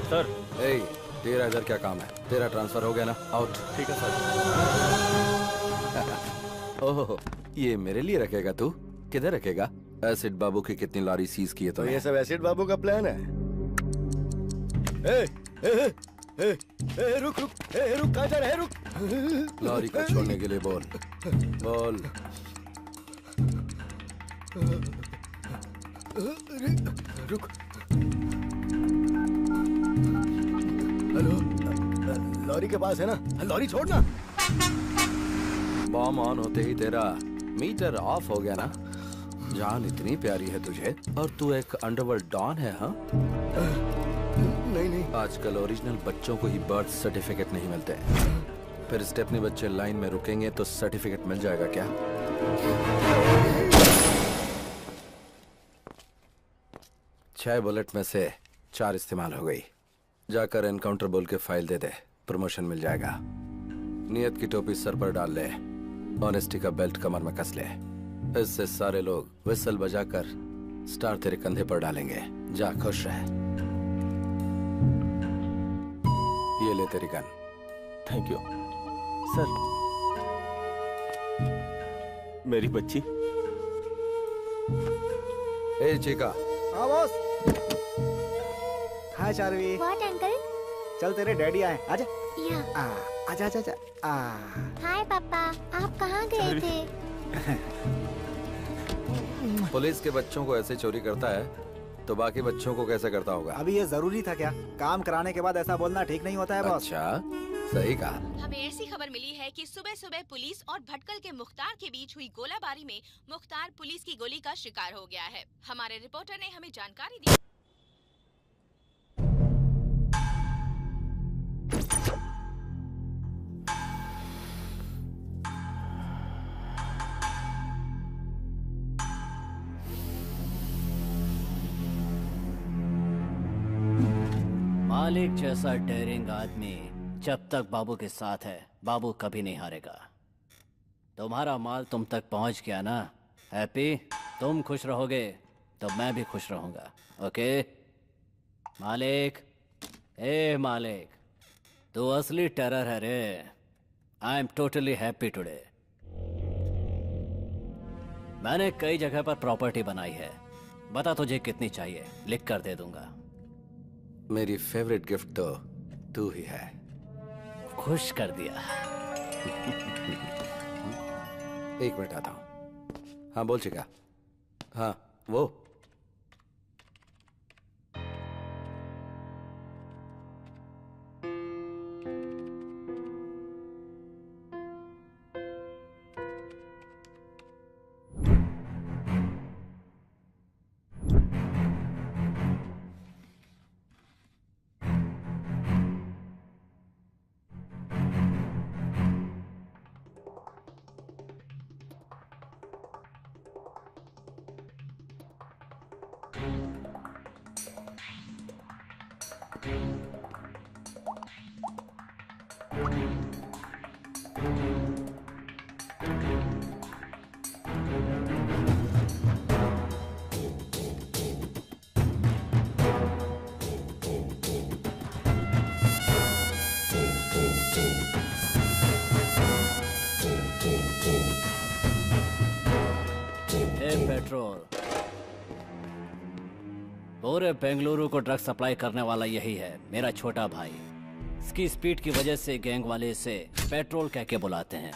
सर,
तेरा इधर क्या काम है? तेरा ट्रांसफर हो गया ना? आउट।
ठीक है सर।
ओहो, ये मेरे लिए रखेगा तू? किधर रखेगा? एसिड बाबू की कितनी लॉरी सीज की है
तो ये सब एसिड बाबू का प्लान है? ए, ए, ए, ए, रुक रुक, रुक, कहाँ जा रहा है? रुक।
लॉरी को छोड़ने के लिए बोल। बोल।
रुक। हेलो, लॉरी के पास है ना? लॉरी छोड़ना।
बॉम्ब ऑन होते ही तेरा मीटर ऑफ हो गया ना? जान इतनी प्यारी है तुझे और तू एक अंडरवर्ल्ड डॉन है, हाँ?
नहीं नहीं,
आजकल ओरिजिनल बच्चों को ही बर्थ सर्टिफिकेट नहीं मिलते। फिर स्टेपनी बच्चे लाइन में रुकेंगे तो सर्टिफिकेट मिल जाएगा क्या? 6 बुलेट में से 4 इस्तेमाल हो गई। जाकर एनकाउंटर बोल के फाइल दे दे, प्रमोशन मिल जाएगा। नियत की टोपी सर पर डाल ले, ऑनेस्टी का बेल्ट कमर में कस ले। इससे सारे लोग विसल बजाकर स्टार तेरे कंधे पर डालेंगे। जा, खुश रह। ये ले तेरी गन।
Thank you sir. मेरी बच्ची।
ए चिका।
हाँ boss. Hi Charvi.
What uncle?
चल तेरे डैडी आए, आजा।
या।
आजा आजा आजा।
हाय पापा, आप कहाँ गए थे?
पुलिस के बच्चों को ऐसे चोरी करता है तो बाकी बच्चों को कैसे करता होगा?
अभी ये जरूरी था क्या? काम कराने के बाद ऐसा बोलना ठीक नहीं होता है बॉस।
अच्छा, सही कहा।
हमें ऐसी खबर मिली है कि सुबह सुबह पुलिस और भटकल के मुख्तार के बीच हुई गोलाबारी में मुख्तार पुलिस की गोली का शिकार हो गया है। हमारे रिपोर्टर ने हमें जानकारी दी।
मालिक जैसा डेयरिंग आदमी जब तक बाबू के साथ है, बाबू कभी नहीं हारेगा। तुम्हारा माल तुम तक पहुंच गया ना? हैप्पी? तुम खुश रहोगे तो मैं भी खुश रहूंगा। ओके मालिक? ए मालिक, तू असली टेरर है रे। I am totally happy today. मैंने कई जगह पर प्रॉपर्टी बनाई है। बता तुझे कितनी चाहिए, लिख कर दे दूंगा।
मेरी फेवरेट गिफ्ट तो तू ही है।
खुश कर दिया।
एक मिनट आता हूँ। हाँ बोल चिका। हाँ वो
पेट्रोल पूरे बेंगलुरु को ड्रग सप्लाई करने वाला यही है, मेरा छोटा भाई। इसकी स्पीड की वजह से गैंग वाले इसे पेट्रोल कह के बुलाते हैं।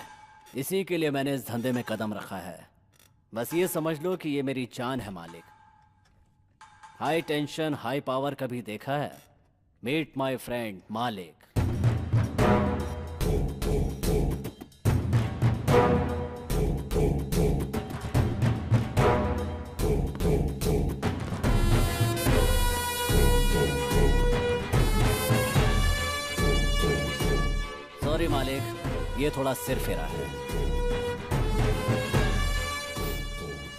इसी के लिए मैंने इस धंधे में कदम रखा है। बस ये समझ लो कि ये मेरी जान है मालिक। हाई टेंशन हाई पावर कभी देखा है? मीट माय फ्रेंड मालिक। सॉरी मालिक, ये थोड़ा सिर फेरा है।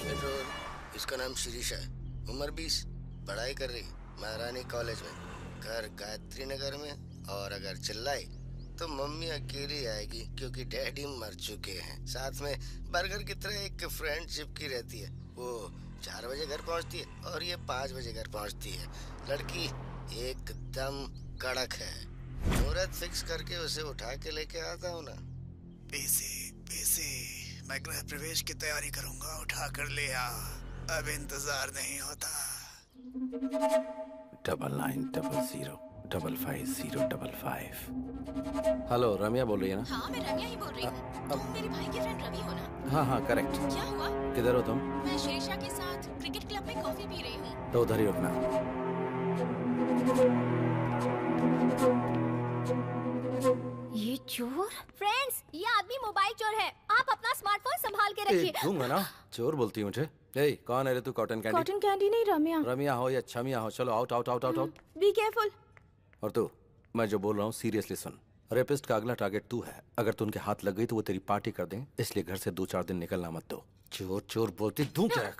पेट्रोल, इसका नाम शिरीषा है, उम्र 20, पढ़ाई कर रही महारानी कॉलेज में, घर गायत्री नगर में। और अगर चिल्लाई तो मम्मी अकेली आएगी क्योंकि डैडी मर चुके हैं। साथ में बर्गर की तरह एक फ्रेंड चिपकी रहती है। वो 4 बजे घर पहुंचती है और ये 5 बजे घर पहुंचती है। लड़की एकदम कड़क है। मुहूर्त फिक्स करके उसे उठा के लेके आता हूँ ना।
पीसी, मैं गृह प्रवेश की तैयारी करूंगा, उठा कर ले आ। अब इंतजार नहीं होता।
9900550555। हेलो, रम्या बोल रही है ना?
हाँ, मैं रम्या ही बोल रही हूँ। तुम मेरे भाई के फ्रेंड रवि हो ना?
हाँ करेक्ट।
क्या हुआ?
किधर हो तुम?
मैं शिरीषा के साथ क्रिकेट क्लब में कॉफी पी रही हूँ।
तो उधर ही रुकना।
ये चोर? फ्रेंड्स, ये आदमी मोबाइल चोर है। आप अपना स्मार्टफोन संभाल के रखिए।
दूंगा ना। चोर बोलती है मुझे। ए, कौन है रे तू? Cotton candy?
कॉटन कैंडी नहीं, रम्या।
रम्या हो या छमिया हो, चलो out out out out out.
Be careful.
और तू, मैं जो बोल रहा हूँ सीरियसली सुन। रेपिस्ट का अगला टारगेट तू है। अगर तू उनके हाथ लग गई तो वो तेरी पार्टी कर दें, इसलिए घर से 2-4 दिन निकलना मत दो। चोर चोर बोलती दूं क्या?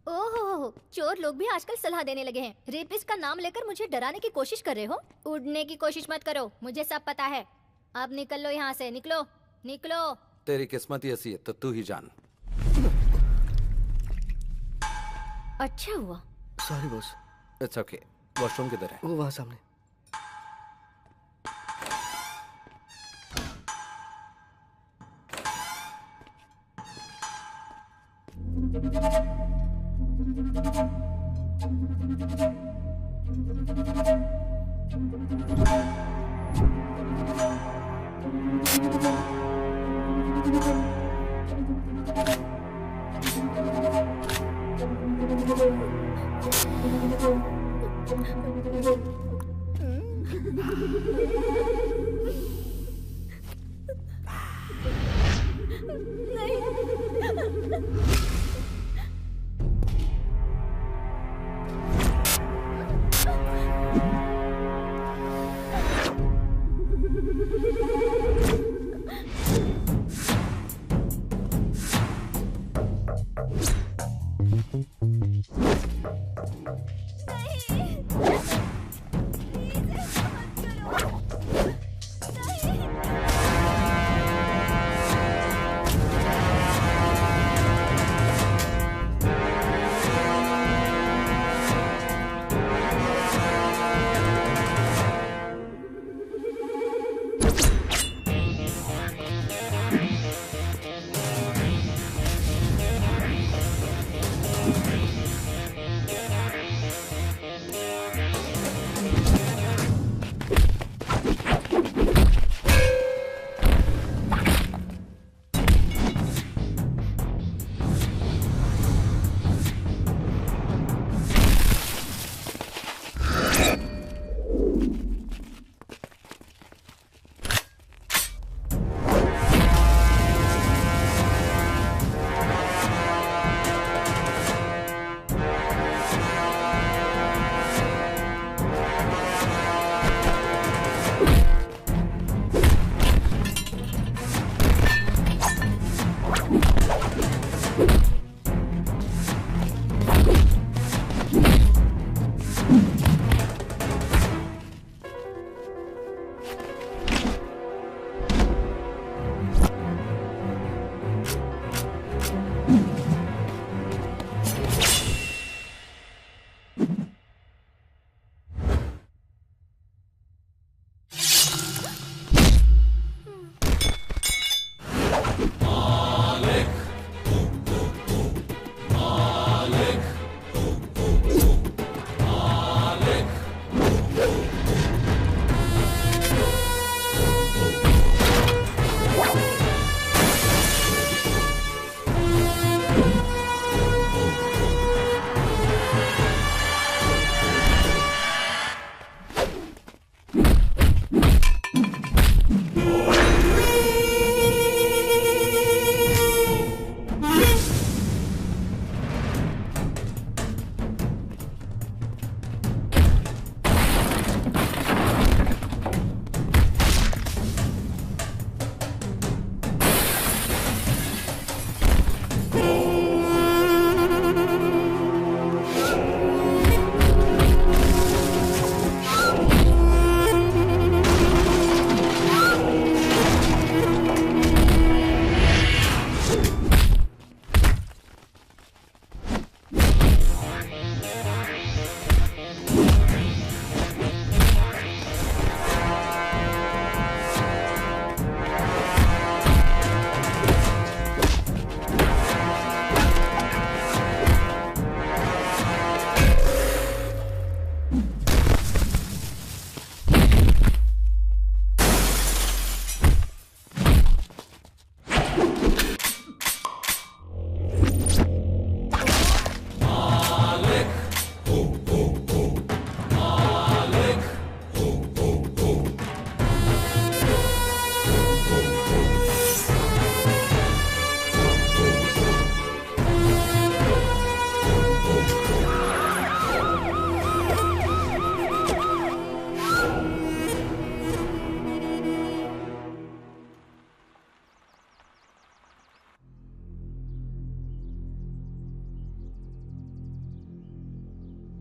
ओहो, चोर लोग भी आजकल सलाह देने लगे हैं। रेपिस्ट का नाम लेकर मुझे डराने की कोशिश कर रहे हो? उड़ने की कोशिश मत करो, मुझे सब पता है। अब निकल लो यहाँ से, निकलो निकलो।
तेरी किस्मत ही ऐसी है तो तू ही जान।
अच्छा हुआ।
Sorry boss.
It's okay. Washroom किधर है?
वो वहाँ सामने।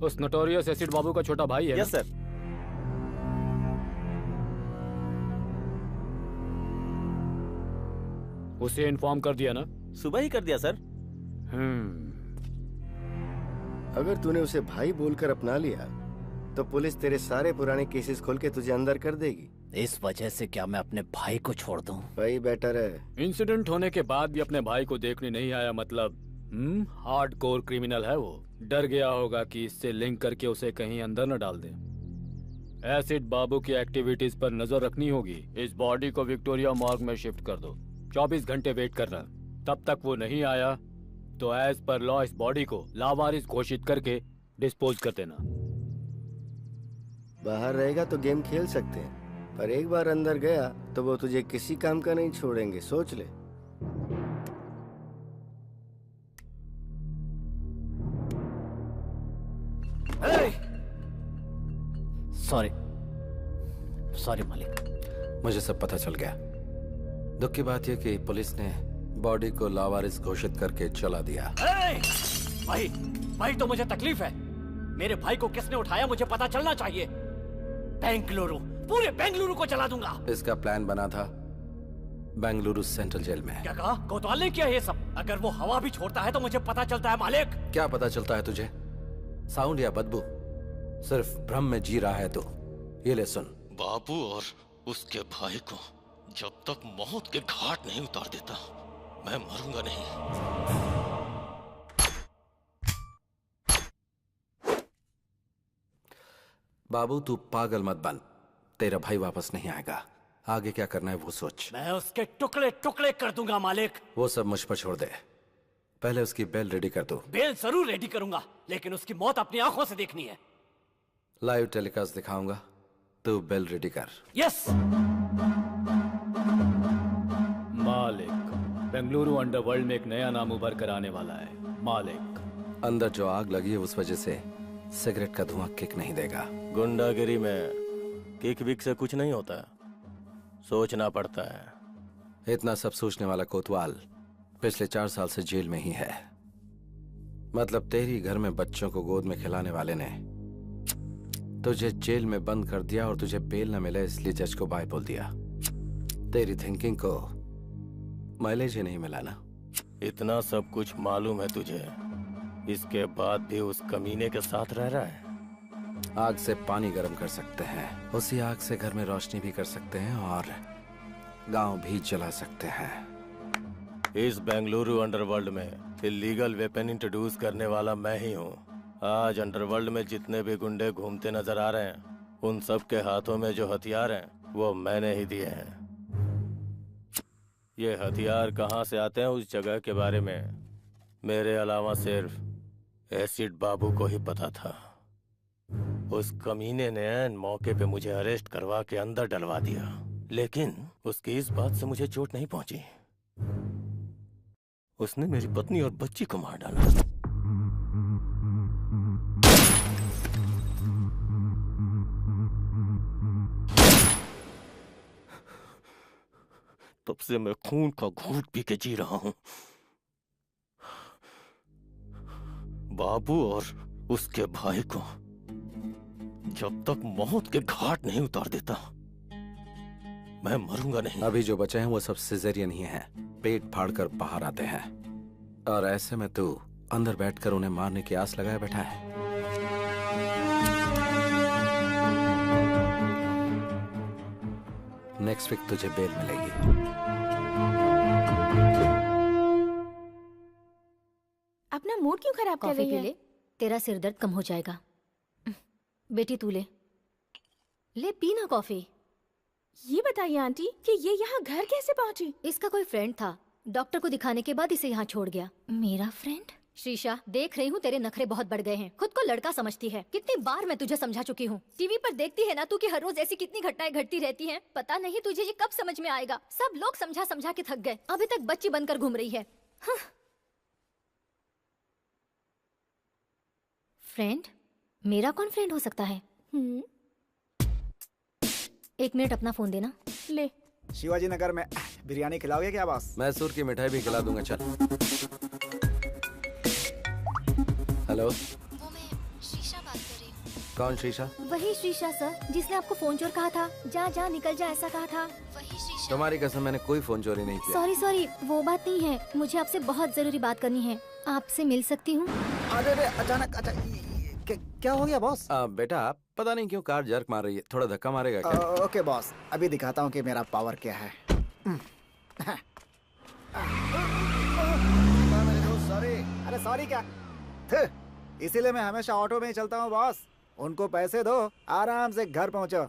उस नोटोरियस एसिड बाबू का छोटा भाई है।
Yes sir.
उसे इन्फॉर्म कर दिया ना?
सुबह ही कर दिया सर।
अगर तूने उसे भाई बोलकर अपना लिया तो पुलिस तेरे सारे पुराने केसेस खोल के तुझे अंदर कर देगी।
इस वजह से क्या मैं अपने भाई को छोड़ दूं?
वही बेटर है।
इंसिडेंट होने के बाद भी अपने भाई को देखने नहीं आया, मतलब हार्डकोर क्रिमिनल है वो। डर गया होगा कि इससे लिंक करके उसे कहीं अंदर न डाल दे। एसिड बाबू की एक्टिविटीज पर नजर रखनी होगी। इस बॉडी को विक्टोरिया मॉर्ग में शिफ्ट कर दो। 24 घंटे वेट करना। तब तक वो नहीं आया तो एज पर लॉ इस बॉडी को लावारिस घोषित करके डिस्पोज कर देना।
बाहर रहेगा तो गेम खेल सकते हैं, पर एक बार अंदर गया तो वो तुझे किसी काम का नहीं छोड़ेंगे, सोच ले।
सॉरी मालिक।
मुझे सब पता चल गया। दुख की बात यह कि पुलिस ने बॉडी को लावारिस घोषित करके चला दिया।
भाई तो मुझे तकलीफ है। मेरे भाई को किसने उठाया मुझे पता चलना चाहिए। बेंगलुरु, पूरे बेंगलुरु को जला दूंगा।
इसका प्लान बना था बेंगलुरु सेंट्रल जेल में।
क्या कहा? कोतवाल ने किया ये सब? अगर वो हवा भी छोड़ता है तो मुझे पता चलता है मालिक।
क्या पता चलता है तुझे? साउंड या बदबू? सिर्फ भ्रम में जी रहा है तू। ये ले सुन।
बाबू और उसके भाई को जब तक मौत के घाट नहीं उतार देता मैं मरूंगा नहीं।
बाबू तू पागल मत बन। तेरा भाई वापस नहीं आएगा। आगे क्या करना है वो सोच।
मैं उसके टुकड़े टुकड़े कर दूंगा मालिक।
वो सब मुझ पर छोड़ दे। पहले उसकी बेल रेडी कर दो।
बेल जरूर रेडी करूंगा, लेकिन उसकी मौत अपनी आंखों से देखनी है।
लाइव टेलीकास्ट दिखाऊंगा, तू बेल रेडी कर।
यस
मालिक, बेंगलुरु अंडरवर्ल्ड में एक नया नाम उभर कर आने वाला है। मालिक,
अंदर जो आग लगी है उस वजह से सिगरेट का धुआं किक नहीं देगा।
गुंडागिरी में किक विक से कुछ नहीं होता, सोचना पड़ता है।
इतना सब सोचने वाला कोतवाल पिछले 4 साल से जेल में ही है। मतलब तेरी घर में बच्चों को गोद में खिलाने वाले ने तुझे जेल में बंद कर दिया और तुझे बेल न मिले इसलिए जज को बाय बोल दिया। तेरी थिंकिंग को माइलेज ही नहीं मिला ना।
इतना सब कुछ मालूम है तुझे, इसके बाद भी उस कमीने के साथ रह रहा है।
आग से पानी गर्म कर सकते हैं, उसी आग से घर में रोशनी भी कर सकते हैं और गांव भी जला सकते हैं।
इस बेंगलुरु अंडरवर्ल्ड में इलीगल वेपन इंट्रोड्यूस करने वाला मैं ही हूँ। आज अंडरवर्ल्ड में जितने भी गुंडे घूमते नजर आ रहे हैं, उन सब के हाथों में जो हथियार हैं वो मैंने ही दिए हैं। ये हथियार कहाँ से आते हैं उस जगह के बारे में मेरे अलावा सिर्फ एसिड बाबू को ही पता था। उस कमीने ने ऐन मौके पे मुझे अरेस्ट करवा के अंदर डलवा दिया, लेकिन उसकी इस बात से मुझे चोट नहीं पहुंची। उसने मेरी पत्नी और बच्ची को मार डाला। तब से मैं खून का घूंट पी के जी रहा हूं। बाबू और उसके भाई को जब तक मौत के घाट नहीं उतार देता मैं मरूंगा नहीं।
अभी जो बचे हैं वो सब सिजेरियन ही हैं, पेट फाड़कर बाहर आते हैं। और ऐसे में तू अंदर बैठकर उन्हें मारने की आस लगाए बैठा है। नेक्स्ट वीक तुझे बेल मिलेगी।
अपना मूड क्यों खराब कर
कॉफी
रही
पी
है?
ले, तेरा सिर दर्द कम हो जाएगा। बेटी तू ले पी ना कॉफी।
ये बताइए आंटी कि ये यहाँ घर कैसे पहुँची?
इसका कोई फ्रेंड था, डॉक्टर को दिखाने के बाद इसे यहाँ छोड़ गया।
मेरा फ्रेंड?
शीशा, देख रही हूँ तेरे नखरे बहुत बढ़ गए हैं। खुद को लड़का समझती है। कितनी बार मैं तुझे समझा चुकी हूँ। टीवी पर देखती है ना तू कि हर रोज ऐसी कितनी घटनाएं घटती रहती हैं। पता नहीं तुझे ये कब समझ में आएगा। सब लोग समझा समझा के थक गए, अभी तक बच्ची बनकर घूम रही है। हाँ। फ्रेंड? मेरा कौन फ्रेंड हो सकता है? 1 मिनट अपना फोन देना।
ले।
शिवाजी नगर में बिरयानी खिलाओगे क्या बॉस?
मैसूर की मिठाई भी खिला दूंगा। चल।
हेलो,
हेलो,
वो मैं शीशा बात
कौन शीशा?
वही शीशा सर, जिसने आपको फोन चोर कहा था। जा जा निकल जा ऐसा कहा था।
वही शीशा।
तुम्हारी कसम मैंने कोई फोन चोरी नहीं किया।
सॉरी सॉरी, वो बात नहीं है। मुझे आपसे बहुत जरूरी बात करनी है। आपसे मिल सकती हूँ?
अरे अचानक क्या हो गया बॉस?
बेटा पता नहीं क्यों कार जर्क मार रही है, थोड़ा धक्का मारेगा क्या?
ओके बॉस, अभी दिखाता हूँ कि मेरा पावर क्या है। सॉरी। अरे सॉरी क्या, इसीलिए मैं हमेशा ऑटो में ही चलता हूँ बॉस। उनको पैसे दो, आराम से घर पहुँचो।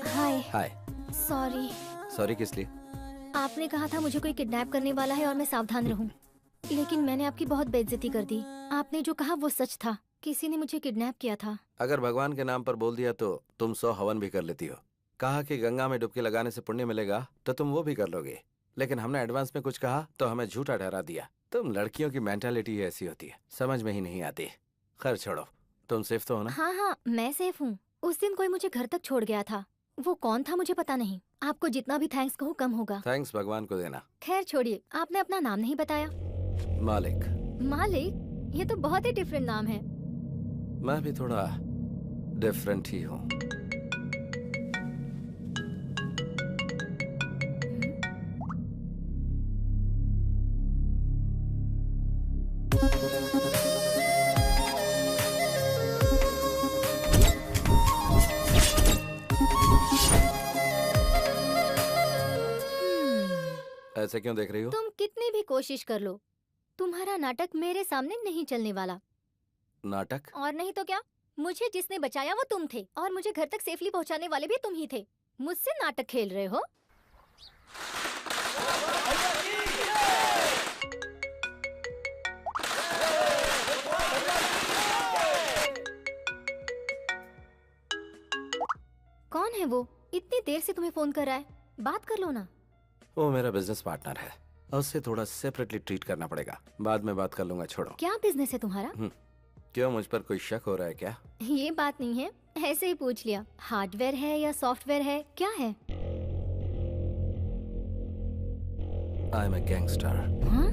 हाय।
हाय।
सॉरी।
सॉरी किस लिए?
आपने कहा था मुझे कोई किडनैप करने वाला है और मैं सावधान रहूं। लेकिन मैंने आपकी बहुत बेइज्जती कर दी। आपने जो कहा वो सच था, किसी ने मुझे किडनैप किया था।
अगर भगवान के नाम पर बोल दिया तो तुम 100 हवन भी कर लेती हो। कहा कि गंगा में डुबकी लगाने से पुण्य मिलेगा तो तुम वो भी कर लोगे, लेकिन हमने एडवांस में कुछ कहा तो हमें झूठा ठहरा दिया। तुम लड़कियों की मेंटालिटी ऐसी होती है, समझ में ही नहीं आती। खैर छोड़ो, तुम सेफ तो हो ना?
हाँ हाँ मैं सेफ हूँ। उस दिन कोई मुझे घर तक छोड़ गया था, वो कौन था मुझे पता नहीं। आपको जितना भी थैंक्स कहूँ कम होगा।
थैंक्स भगवान को देना।
खैर छोड़िए, आपने अपना नाम नहीं बताया।
मालिक।
मालिक? ये तो बहुत ही डिफरेंट नाम है।
मैं भी थोड़ा डिफरेंट ही हूँ। ऐसे क्यों देख रही हो?
तुम कितनी भी कोशिश कर लो, तुम्हारा नाटक मेरे सामने नहीं चलने वाला।
नाटक?
और नहीं तो क्या, मुझे जिसने बचाया वो तुम थे और मुझे घर तक सेफली पहुंचाने वाले भी तुम ही थे। मुझसे नाटक खेल रहे हो? कौन है वो? इतनी देर से तुम्हें फोन कर रहा है, बात कर लो ना।
वो मेरा बिजनेस पार्टनर है, उससे थोड़ा सेपरेटली ट्रीट करना पड़ेगा। बाद में बात कर लूंगा, छोड़ो।
क्या बिजनेस है तुम्हारा?
क्यों, मुझ पर कोई शक हो रहा है क्या?
ये बात नहीं है, ऐसे ही पूछ लिया। हार्डवेयर है या सॉफ्टवेयर है, क्या है?
I am a gangster.
हाँ?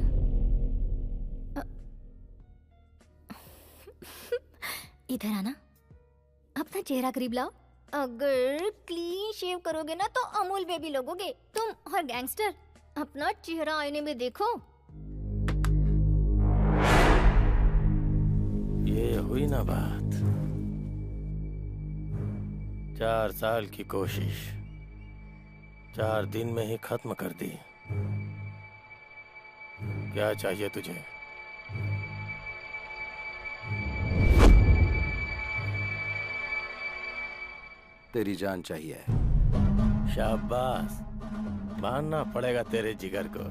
इधर आना, अपना चेहरा करीब लाओ। अगर क्लीन शेव करोगे ना तो अमूल बेबी लगोगे तुम। और गैंगस्टर, अपना चेहरा आईने में देखो।
ये हुई ना बात। 4 साल की कोशिश 4 दिन में ही खत्म कर दी। क्या चाहिए तुझे?
तेरी जान चाहिए।
शाबाश, मानना पड़ेगा तेरे जिगर को।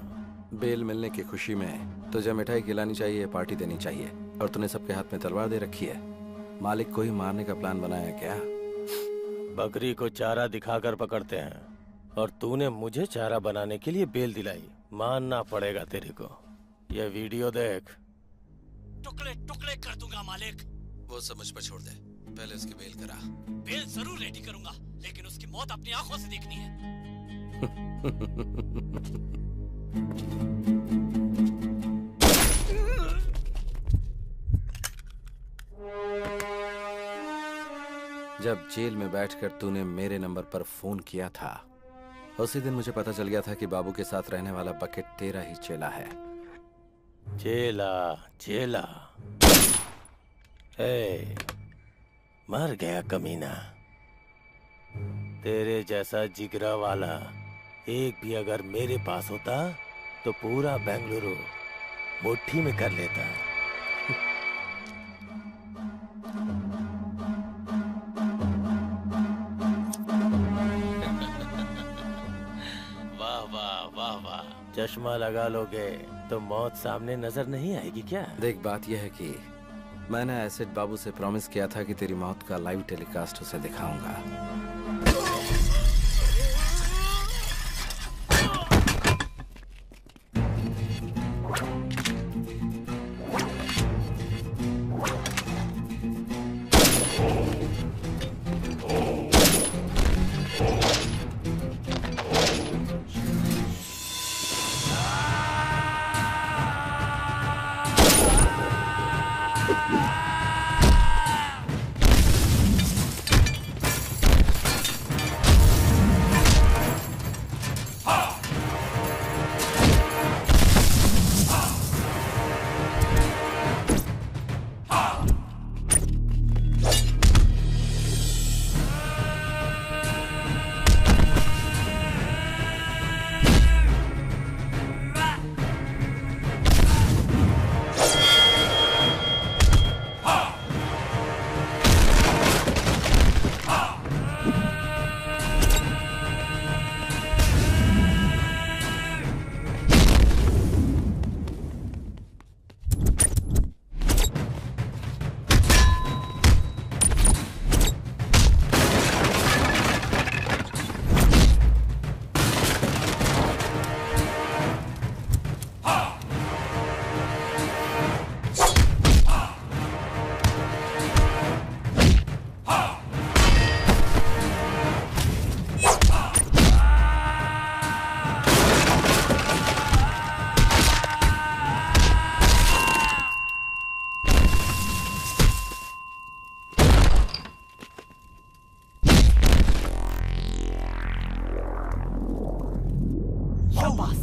बेल मिलने की खुशी में तुझे मिठाई खिलानी चाहिए, पार्टी देनी चाहिए, और तूने सबके हाथ में तलवार दे रखी है। मालिक को ही मारने का प्लान बनाया क्या?
बकरी को चारा दिखाकर पकड़ते हैं और तूने मुझे चारा बनाने के लिए बेल दिलाई। मानना पड़ेगा तेरे को। ये वीडियो देख।
टुकड़े टुकड़े कर दूंगा मालिक।
वो सब मुझ पर छोड़ दे, पहले उसकी बेल करा।
बेल जरूर रेडी करूंगा, लेकिन उसकी मौत अपनी आंखों से देखनी है।
जब जेल में बैठकर तूने मेरे नंबर पर फोन किया था, उसी दिन मुझे पता चल गया था कि बाबू के साथ रहने वाला बकेट तेरा ही चेला है।
चेला चेला, ए, मर गया कमीना। तेरे जैसा जिगरा वाला एक भी अगर मेरे पास होता तो पूरा बेंगलुरु मुट्ठी में कर लेता। वाह वाह वाह वाह, चश्मा लगा लोगे तो मौत सामने नजर नहीं आएगी क्या?
देख, बात यह है कि मैंने एसिड बाबू से प्रॉमिस किया था कि तेरी मौत का लाइव टेलीकास्ट उसे दिखाऊंगा।
बकवास।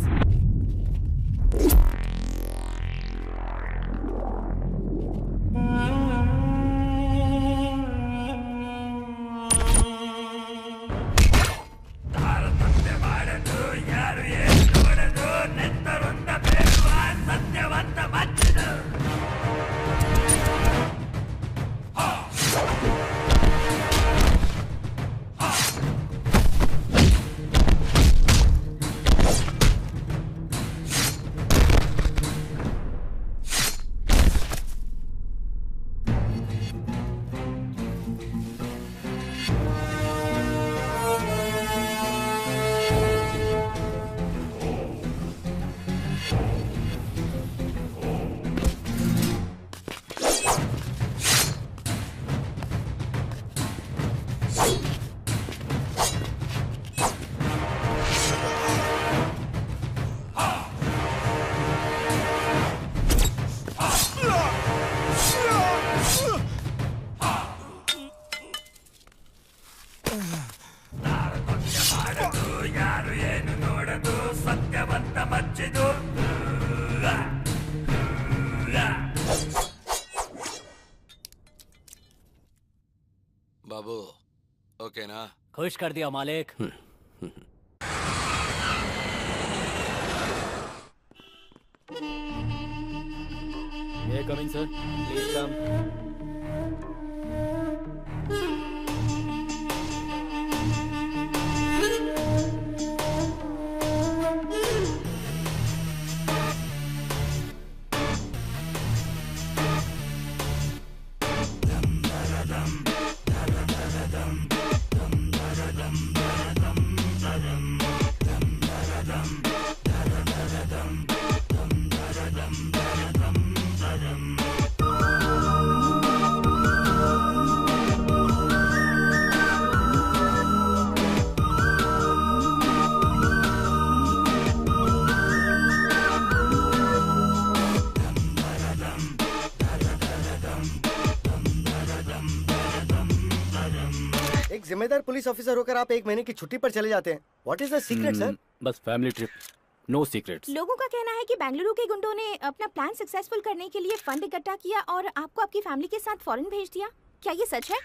बाबू ओके ना?
खुश कर दिया मालिक।
May I come in, sir? Please come.
एक जिम्मेदार पुलिस ऑफिसर होकर आप 1 महीने की छुट्टी पर चले जाते हैं। What is the secret sir?
बस फैमिली ट्रिप, नो सीक्रेट्स।
लोगों का कहना है कि बेंगलुरु के गुंडों ने अपना प्लान सक्सेसफुल करने के लिए फंड इकट्ठा किया और आपको आपकी फैमिली के साथ फॉरेन भेज दिया। क्या ये सच है?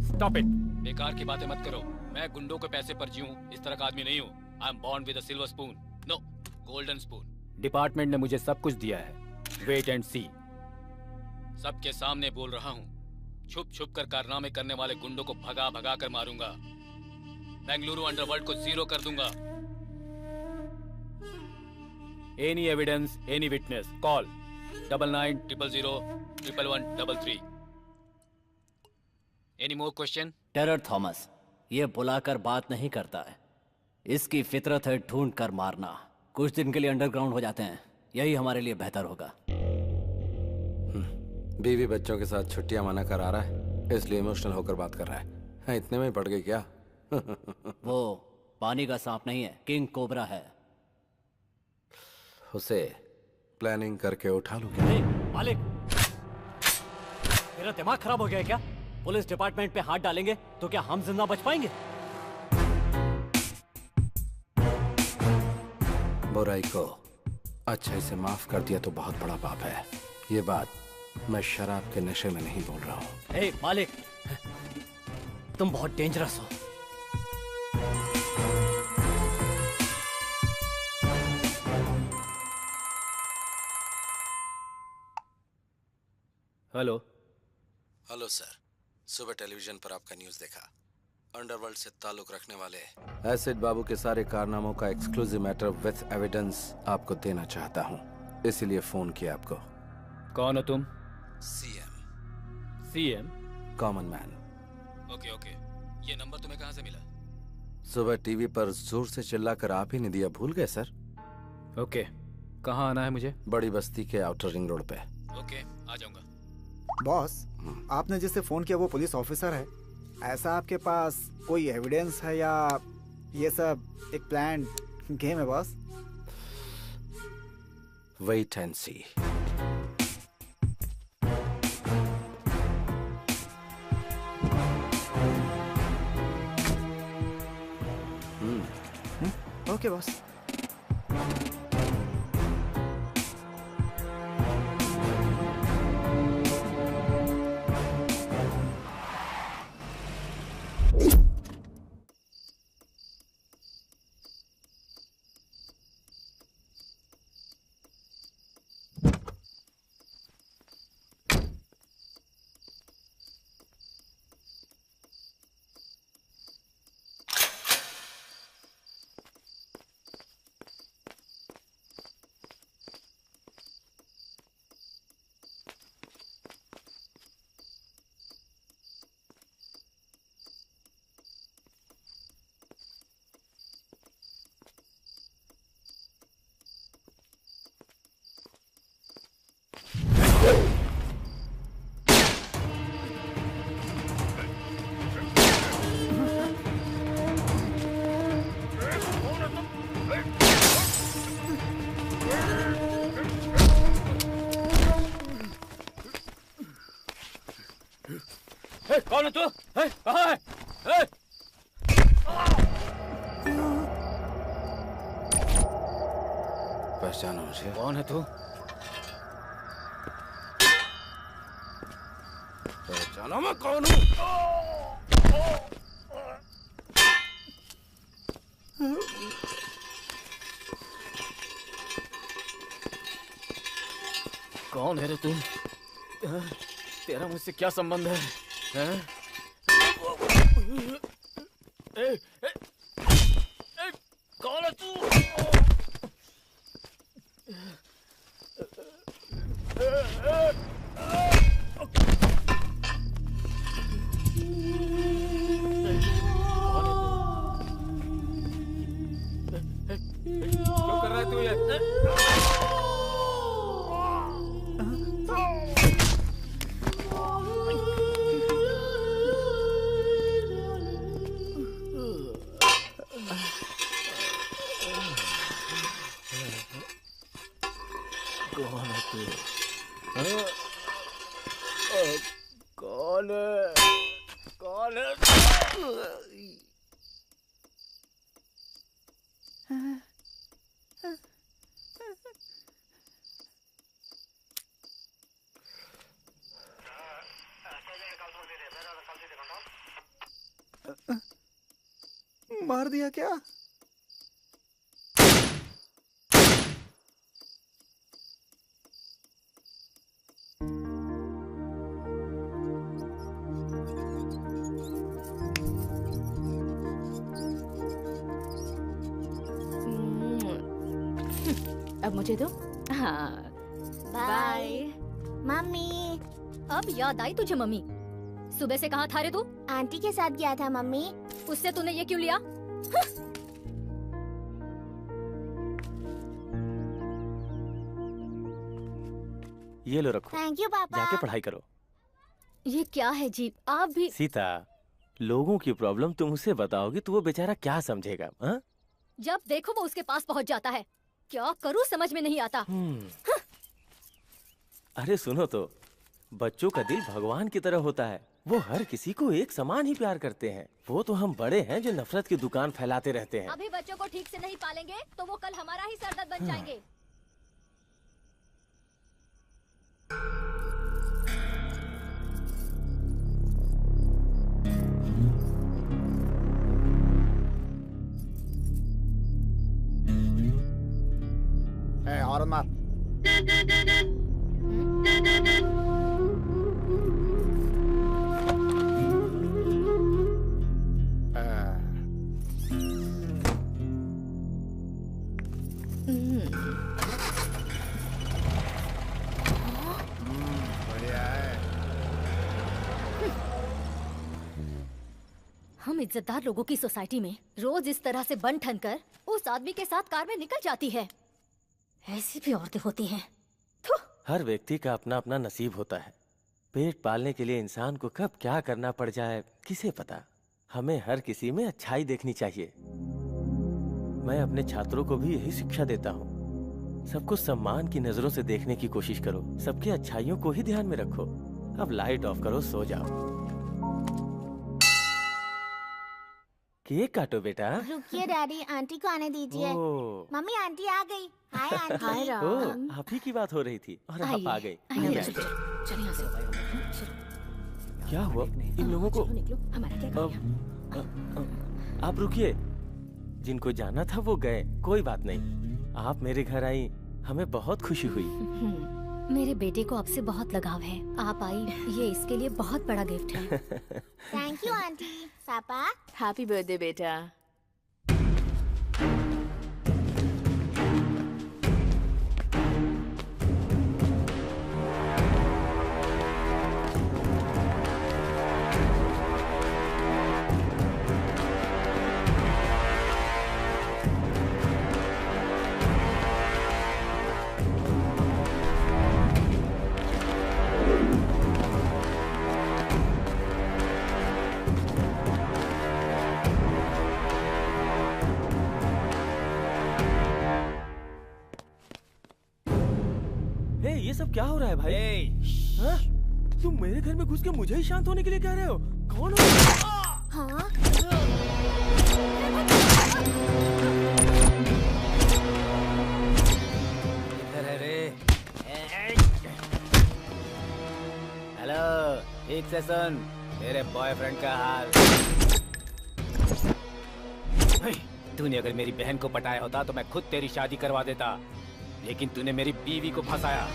स्टॉप इट, बेकार की बातें मत करो। मैं गुंडों के पैसे पर जीऊं इस तरह का आदमी नहीं हूँ। I am born with a silver spoon, no golden spoon. Department ने मुझे सब कुछ दिया है, वेट एंड सी। सबके सामने बोल रहा हूँ, छुप छुप कर कारनामे करने वाले गुंडों को भगा भगा कर मारूंगा। बेंगलुरु अंडरवर्ल्ड को जीरो कर दूंगा। Any evidence, any witness, call 9900011133। Any more question?
Terror Thomas ये बुलाकर बात नहीं करता है, इसकी फितरत है ढूंढ कर मारना। कुछ दिन के लिए अंडरग्राउंड हो जाते हैं, यही हमारे लिए बेहतर होगा।
बीवी बच्चों के साथ छुट्टियां मना कर आ रहा है, इसलिए इमोशनल होकर बात कर रहा है। इतने में ही पड़ गई क्या?
वो पानी का सांप नहीं है, किंग कोबरा है।
उसे प्लानिंग करके उठा लूं क्या?
मालिक, तेरा दिमाग खराब हो गया है क्या? पुलिस डिपार्टमेंट पे हाथ डालेंगे तो क्या हम जिंदा बच पाएंगे?
बुराई को अच्छाई से माफ कर दिया तो बहुत बड़ा पाप है। ये बात मैं शराब के नशे में नहीं बोल रहा हूँ।
ए मालिक, तुम बहुत डेंजरस हो।
हेलो।
हेलो सर, सुबह टेलीविजन पर आपका न्यूज़ देखा। अंडरवर्ल्ड से ताल्लुक रखने वाले एसिड बाबू के सारे कारनामों का एक्सक्लूसिव मैटर विथ एविडेंस आपको देना चाहता हूँ, इसीलिए फोन किया आपको।
कौन हो तुम?
CM.
CM?
Common man.
Okay okay, ये नंबर तुम्हें कहाँ से मिला?
सुबह टीवी पर जोर से चिल्लाकर आप ही ने दिया, भूल गए सर?
ओके, कहाँ आना है मुझे?
बड़ी बस्ती के आउटर रिंग रोड पे।
ओके, आ जाऊंगा।
बॉस, आपने जिससे फोन किया वो पुलिस ऑफिसर है। ऐसा आपके पास कोई एविडेंस है या ये सब एक प्लान गेम है boss?
Wait and see.
Okay boss.
कौन है तू? कहाँ है?
पहचानो मुझे।
कौन है तू?
पहचानो मैं कौन हूँ?
कौन है रे तू? तेरा मुझसे क्या संबंध है? हैं? कौन है तू? क्यों कर रहा है तू ये? कौन है तू? कौन है? कौन है?
मार दिया क्या?
अब मुझे दो। हाँ
बाय।
मम्मी,
अब याद आई तुझे मम्मी? सुबह से कहाँ था रे तू?
आंटी के साथ गया था मम्मी।
उससे तूने ये क्यों लिया?
ये लो रखो,
थैंक यू पापा।
जाके पढ़ाई करो।
ये क्या है जी? आप भी
सीता, लोगों की प्रॉब्लम तुम उसे बताओगी तो वो बेचारा क्या समझेगा? हाँ?
जब देखो वो उसके पास पहुंच जाता है। क्या करूं समझ में नहीं आता।
अरे सुनो तो, बच्चों का दिल भगवान की तरह होता है। वो हर किसी को एक समान ही प्यार करते हैं। वो तो हम बड़े हैं जो नफरत की दुकान फैलाते रहते हैं।
अभी बच्चों को ठीक से नहीं पालेंगे तो वो कल हमारा ही सरदर्द बन जाएंगे।
और मार।
हम इज्जतदार लोगों की सोसाइटी में रोज इस तरह से बन ठन कर उस आदमी के साथ कार में निकल जाती है। ऐसी भी औरतें होती हैं।
हर व्यक्ति का अपना अपना नसीब होता है। पेट पालने के लिए इंसान को कब क्या करना पड़ जाए किसे पता। हमें हर किसी में अच्छाई देखनी चाहिए। मैं अपने छात्रों को भी यही शिक्षा देता हूँ। सबको सम्मान की नजरों से देखने की कोशिश करो। सबकी अच्छाइयों को ही ध्यान में रखो। अब लाइट ऑफ करो, सो जाओ। केक काटो बेटा।
रुकिए डैडी, आंटी को आने दीजिए। मम्मी आंटी आ गई। Hi aunty.
हाय राम।
आप ही की बात हो रही थी और आप आ गए।
चल यहाँ से।
क्या हुआ इन लोगों को?
हमारा क्या काम?
आप रुकिए, जिनको जाना था वो गए, कोई बात नहीं। आप मेरे घर आई, हमें बहुत खुशी हुई।
मेरे बेटे को आपसे बहुत लगाव है। आप आई, ये इसके लिए बहुत बड़ा गिफ्ट है।
Thank you aunty. पापा
हैप्पी बर्थडे बेटा।
ये सब क्या हो रहा है भाई? हाँ?
तुम मेरे घर में घुस के मुझे ही शांत होने के लिए कह रहे हो? कौन हो?
हाँ?
इधर है रे। हेलो, एक से सुन मेरे बॉयफ्रेंड का हाल। तूने अगर मेरी बहन को पटाया होता तो मैं खुद तेरी शादी करवा देता, लेकिन तूने मेरी बीवी को फंसाया।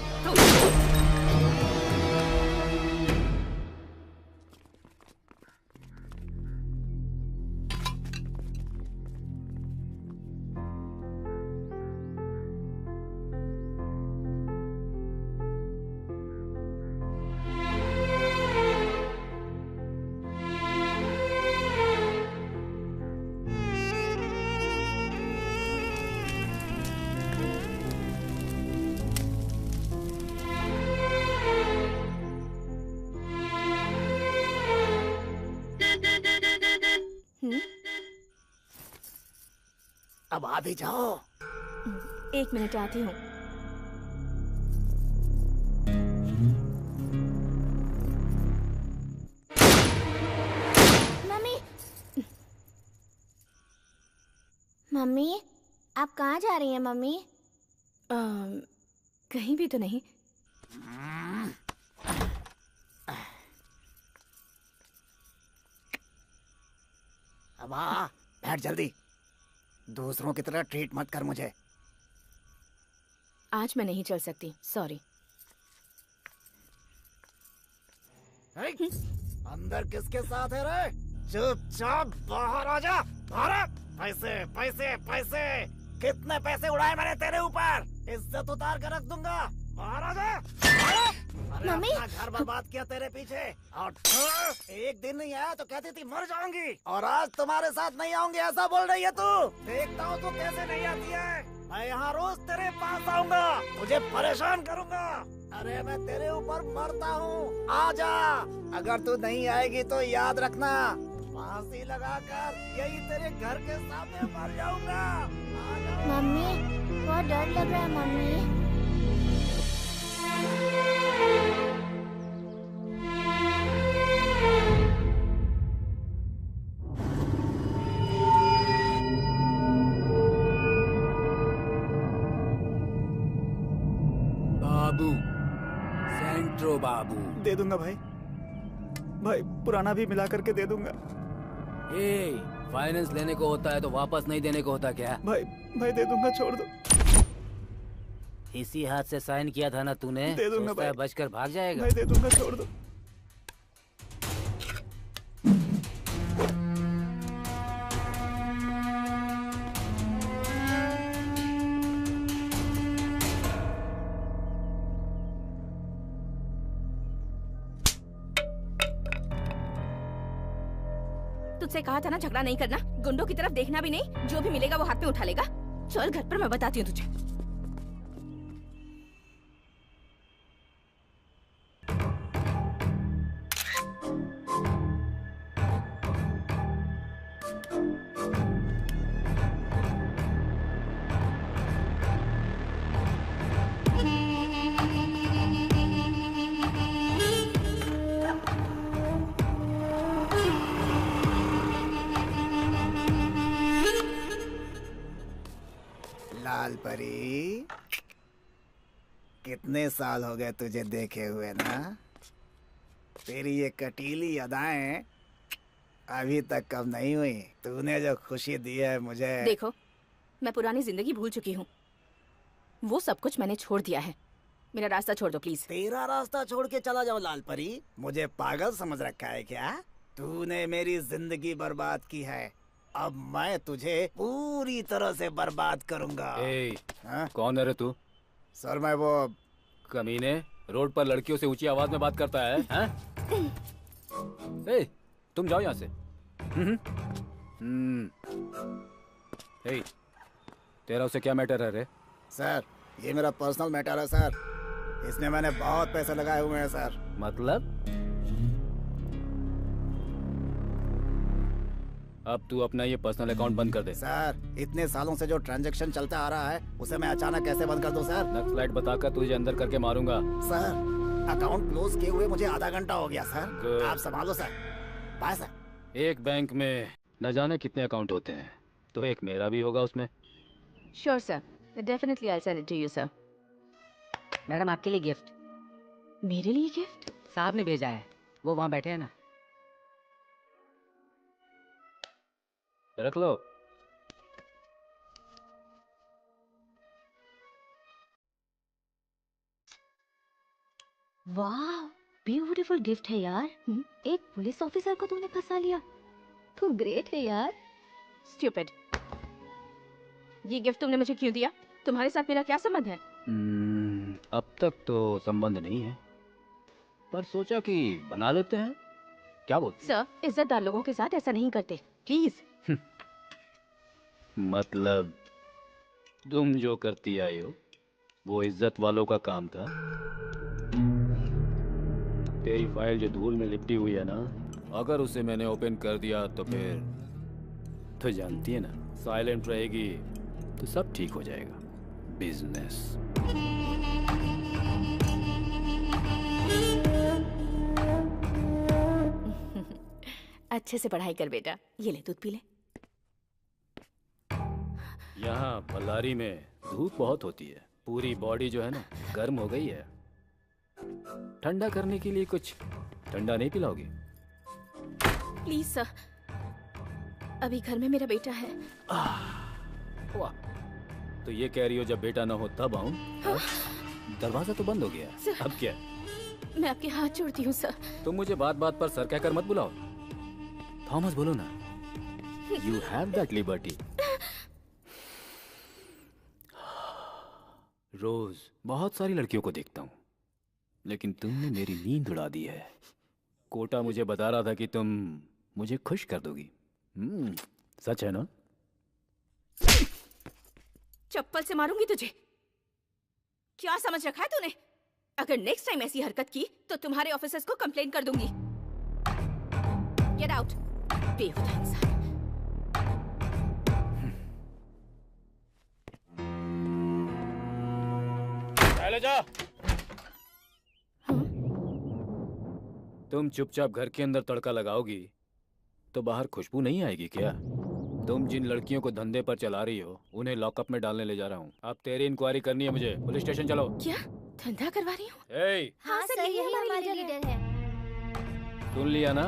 अब आ भी जाओ।
1 मिनट आती हूँ।
मम्मी, मम्मी, आप कहाँ जा रही हैं मम्मी?
कहीं भी तो नहीं।
अब आ, बैठ जल्दी। दूसरों की तरह ट्रीट मत कर मुझे।
आज मैं नहीं चल सकती, सॉरी।
अंदर किसके साथ है रे? चुपचाप बाहर आ जा। बाहर। पैसे पैसे पैसे, कितने पैसे उड़ाए मैंने तेरे ऊपर? इज्जत उतार कर रख दूंगा। बाहर आ जा। मम्मी, अपना घर बर्बाद किया तेरे पीछे, और एक दिन नहीं आया तो कहती थी मर जाऊंगी, और आज तुम्हारे साथ नहीं आऊंगी ऐसा बोल रही है तू। देखता हूँ तू कैसे नहीं आती है। मैं यहाँ रोज तेरे पास आऊंगा, तुझे परेशान करूंगा। अरे मैं तेरे ऊपर मरता हूँ, आ जा। अगर तू नहीं आएगी तो याद रखना, फांसी लगाकर यही तेरे घर के सामने मर जाऊंगा।
मम्मी, बहुत डर लग रहा है मम्मी।
बाबू, सेंट्रो बाबू। दे दूंगा भाई, भाई पुराना भी मिला करके दे दूंगा।
फाइनेंस लेने को होता है तो वापस नहीं देने को होता क्या?
भाई भाई दे दूंगा, छोड़ दो।
इसी हाथ से साइन किया था ना तूने?
दे दूंगा भाई।
बचकर भाग जाएगा।
भाई दे दूंगा, छोड़ दो।
तुझसे कहा था ना झगड़ा नहीं करना, गुंडों की तरफ देखना भी नहीं, जो भी मिलेगा वो हाथ में उठा लेगा। चल घर पर, मैं बताती हूँ तुझे।
लाल परी, कितने साल हो गए तुझे देखे हुए ना? तेरी ये कटीली अदाएं अभी तक कम नहीं हुई। तूने जो खुशी दी है मुझे।
देखो, मैं पुरानी जिंदगी भूल चुकी हूँ, वो सब कुछ मैंने छोड़ दिया है। मेरा रास्ता छोड़ दो प्लीज।
तेरा रास्ता छोड़ के चला जाओ लाल परी? मुझे पागल समझ रखा है क्या? तूने मेरी जिंदगी बर्बाद की है, अब मैं तुझे पूरी तरह से बर्बाद करूंगा।
कौन है रे तू?
सर मैं वो
कमीने, रोड पर लड़कियों से ऊंची आवाज में बात करता है, हैं? तुम जाओ यहाँ से। तेरा उसे क्या मैटर है रे?
सर ये मेरा पर्सनल मैटर है सर, इसमें मैंने बहुत पैसे लगाए हुए हैं सर।
मतलब? अब तू अपना ये पर्सनल अकाउंट बंद कर दे।
सर इतने सालों से जो ट्रांजैक्शन चलता आ रहा है उसे मैं अचानक कैसे बंद कर दूं सर?
नक्सलाइट बताकर तुझे अंदर करके मारूंगा।
सर अकाउंट क्लोज किए हुए मुझे आधा घंटा हो गया सर।
Good.
आप संभालो सर। Bye sir.
एक बैंक में न जाने कितने अकाउंट होते हैं, तो एक मेरा भी होगा उसमें।
Sure sir, definitely I send it to you sir.
Madam आपके लिए गिफ्ट।
मेरे लिए गिफ्ट?
साहब ने भेजा है, वो वहाँ बैठे हैं ना।
रख लो।
वाह, ब्यूटीफुल गिफ्ट है यार। एक पुलिस ऑफिसर को तूने फंसा लिया। तू ग्रेट है यार।
स्टूपिड। ये गिफ्ट तुमने मुझे क्यों दिया? तुम्हारे साथ मेरा क्या संबंध है?
अब तक तो संबंध नहीं है, पर सोचा कि बना लेते हैं। क्या बोलते?
सर, इज्जतदार लोगों के साथ ऐसा नहीं करते, प्लीज।
मतलब तुम जो करती आई हो वो इज्जत वालों का काम था। तेरी फाइल जो धूल में लिपटी हुई है ना, अगर उसे मैंने ओपन कर दिया तो फिर तो जानती है ना, साइलेंट रहेगी तो सब ठीक हो जाएगा। बिजनेस।
अच्छे से पढ़ाई कर बेटा। ये ले, दूध पी ले।
यहाँ बल्लारी में धूप बहुत होती है, पूरी बॉडी जो है ना गर्म हो गई है। ठंडा करने के लिए कुछ ठंडा नहीं पिलाओगी?
प्लीज सर, अभी घर में मेरा बेटा है।
वाह, तो ये कह रही हो जब बेटा ना हो तब आऊं? हाँ? दरवाजा तो बंद हो गया, अब क्या?
मैं आपके हाथ जोड़ती हूँ सर।
तुम मुझे बात बात पर सर कहकर मत बुलाओ। थॉमस बोलो ना। You have that liberty. रोज बहुत सारी लड़कियों को देखता हूँ, लेकिन तुमने मेरी नींद उड़ा दी है। कोटा मुझे बता रहा था कि तुम मुझे खुश कर दोगी। सच है ना?
चप्पल से मारूंगी तुझे। क्या समझ रखा है तूने? अगर नेक्स्ट टाइम ऐसी हरकत की तो तुम्हारे ऑफिसर्स को कंप्लेन कर दूंगी। गेट आउट, बेवकूफ इंसान।
ले जा। तुम चुपचाप घर के अंदर तड़का लगाओगी तो बाहर खुशबू नहीं आएगी क्या? तुम जिन लड़कियों को धंधे पर चला रही हो उन्हें लॉकअप में डालने ले जा रहा हूँ। अब तेरी इंक्वायरी करनी है मुझे। पुलिस स्टेशन चलो।
क्या धंधा करवा रही हूँ?
हाँ सर, यही हमारी लीडर है।
सुन लिया ना?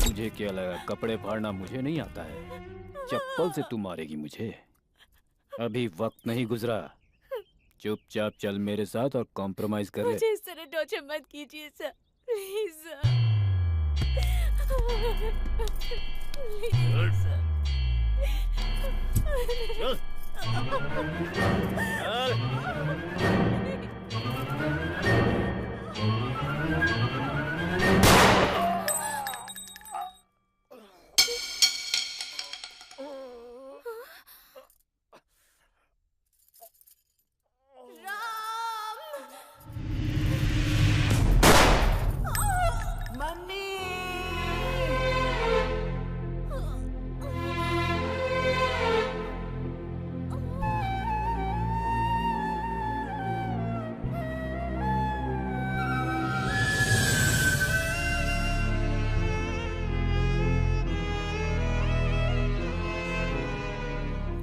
मुझे क्या लगा कपड़े फाड़ना मुझे नहीं आता है? चप्पल से तू मारेगी मुझे? अभी वक्त नहीं गुजरा। चुपचाप चल मेरे साथ और कॉम्प्रोमाइज कर ले।
मुझे इस तरह टॉर्चर मत कीजिए sir, please sir. Please sir.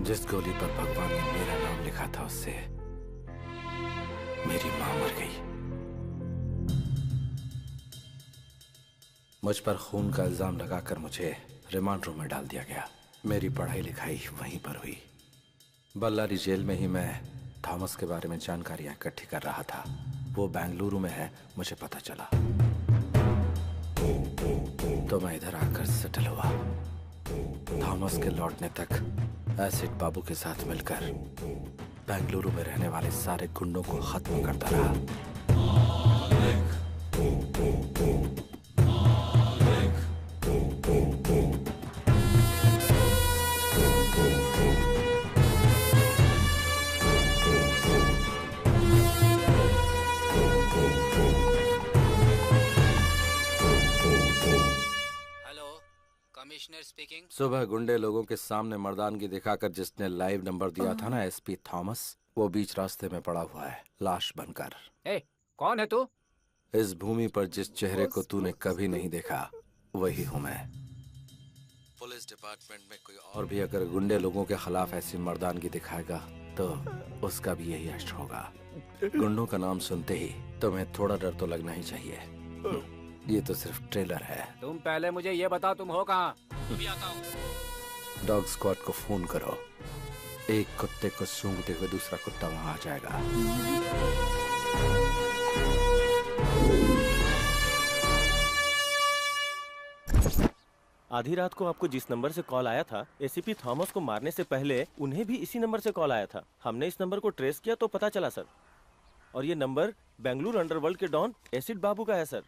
जिस गोली पर भगवान ने मेरा नाम लिखा था उससे मेरी मां मर गई। मुझ पर खून का इल्जाम लगाकर मुझे रिमांड रूम में डाल दिया गया। मेरी पढ़ाई लिखाई वहीं पर हुई। बल्लारी जेल में ही मैं थॉमस के बारे में जानकारियां इकट्ठी कर रहा था। वो बेंगलुरु में है, मुझे पता चला तो मैं इधर आकर सेटल हुआ। थॉमस के लौटने तक एसिड बाबू के साथ मिलकर बेंगलुरु में रहने वाले सारे गुंडों को खत्म करता रहा।
Commissioner speaking.
सुबह गुंडे लोगों के सामने मर्दानगी दिखाकर जिसने लाइव नंबर दिया था ना, एसपी थॉमस, वो बीच रास्ते में पड़ा हुआ है, लाश बनकर।
ए, कौन है तू?
इस भूमि पर जिस चेहरे को तूने कभी नहीं देखा, वही हूँ मैं। पुलिस डिपार्टमेंट में कोई और भी अगर गुंडे लोगों के खिलाफ ऐसी मर्दानगी दिखाएगा तो उसका भी यही अश्र होगा। गुंडों का नाम सुनते ही तुम्हें थोड़ा डर तो लगना ही चाहिए। ये तो सिर्फ ट्रेलर है।
तुम पहले मुझे ये बताओ तुम हो कहाँ? अभी आता हूँ।
डॉग स्क्वाड को फोन करो। एक कुत्ते को सूंघते हुए दूसरा कुत्ता वहां आ जाएगा।
आधी रात को आपको जिस नंबर से कॉल आया था, एसीपी थॉमस को मारने से पहले उन्हें भी इसी नंबर से कॉल आया था। हमने इस नंबर को ट्रेस किया तो पता चला सर, और ये नंबर बेंगलुरु अंडरवर्ल्ड के डॉन एसिड बाबू का है सर।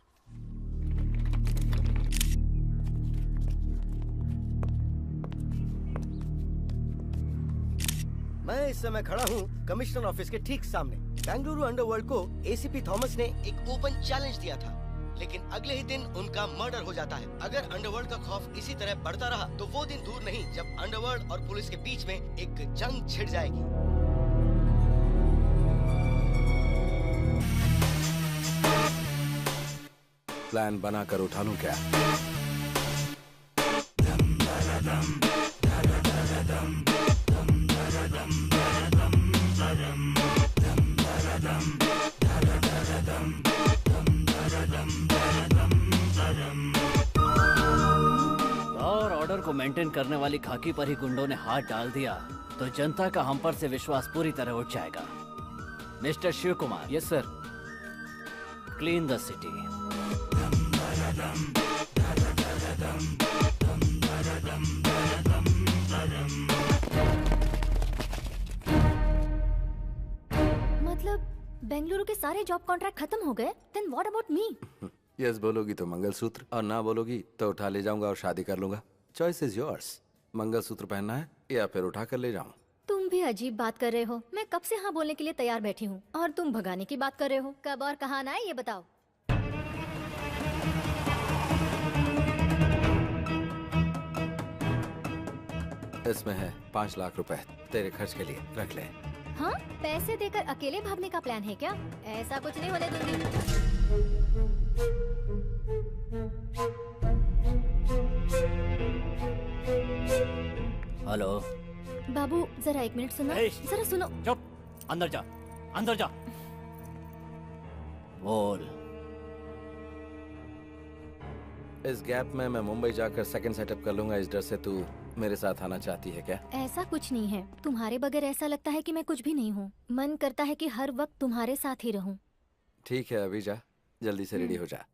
मैं इस समय खड़ा हूँ कमिश्नर ऑफिस के ठीक सामने। बेंगलुरु अंडरवर्ल्ड को एसीपी थॉमस ने एक ओपन चैलेंज दिया था, लेकिन अगले ही दिन उनका मर्डर हो जाता है। अगर अंडरवर्ल्ड का खौफ इसी तरह बढ़ता रहा तो वो दिन दूर नहीं जब अंडरवर्ल्ड और पुलिस के बीच में एक जंग छिड़ जाएगी।
प्लान बनाकर उठा लूं क्या?
और ऑर्डर को मेंटेन करने वाली खाकी पर ही गुंडों ने हाथ डाल दिया तो जनता का हम पर से विश्वास पूरी तरह उठ जाएगा। Mister Shiv Kumar.
Yes sir.
Clean the city.
मतलब बेंगलुरु के सारे जॉब कॉन्ट्रैक्ट खत्म हो गए? Then what about me?
Yes बोलोगी तो मंगलसूत्र, और ना बोलोगी तो उठा ले जाऊंगा और शादी कर लूंगा। Choice is yours. मंगलसूत्र पहनना है या फिर उठा कर ले जाऊं?
तुम भी अजीब बात कर रहे हो। मैं कब से हाँ बोलने के लिए तैयार बैठी हूँ और तुम भगाने की बात कर रहे हो। कब और कहाँ आना है ये बताओ।
इसमें है 5 लाख रुपए तेरे खर्च के लिए, रख ले।
हाँ, पैसे देकर अकेले भागने का प्लान है क्या? ऐसा कुछ नहीं होने दूंगी।
हेलो
बाबू, जरा 1 मिनट सुनो। जरा सुनो।
चुप, अंदर जा, अंदर जा। बोल।
इस गैप में मैं मुंबई जाकर सेकंड सेटअप कर लूंगा। इस डर से तू मेरे साथ आना चाहती है क्या?
ऐसा कुछ नहीं है। तुम्हारे बगैर ऐसा लगता है कि मैं कुछ भी नहीं हूँ। मन करता है कि हर वक्त तुम्हारे साथ ही रहूं।
ठीक है, अभी जा, जल्दी से रेडी हो जा।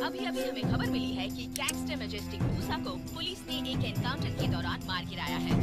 अभी हमें खबर मिली है कि गैंगस्टर मैजेस्टिक मूसा को पुलिस ने एक एनकाउंटर के दौरान मार गिराया है।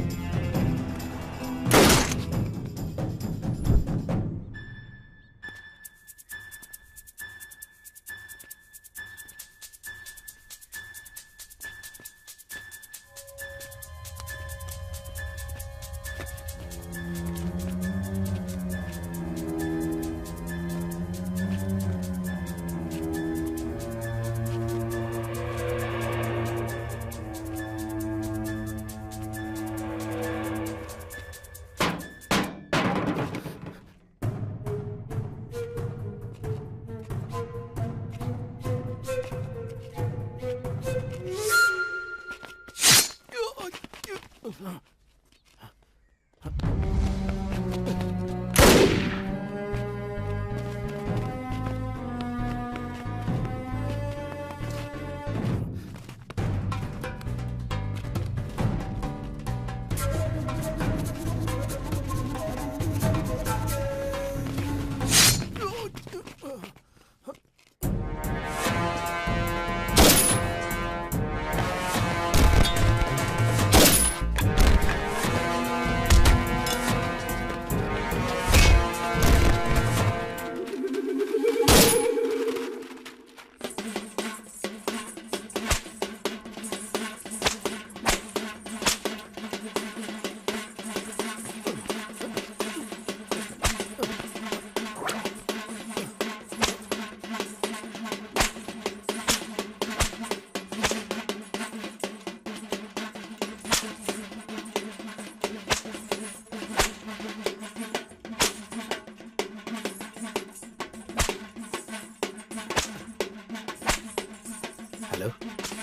हेलो,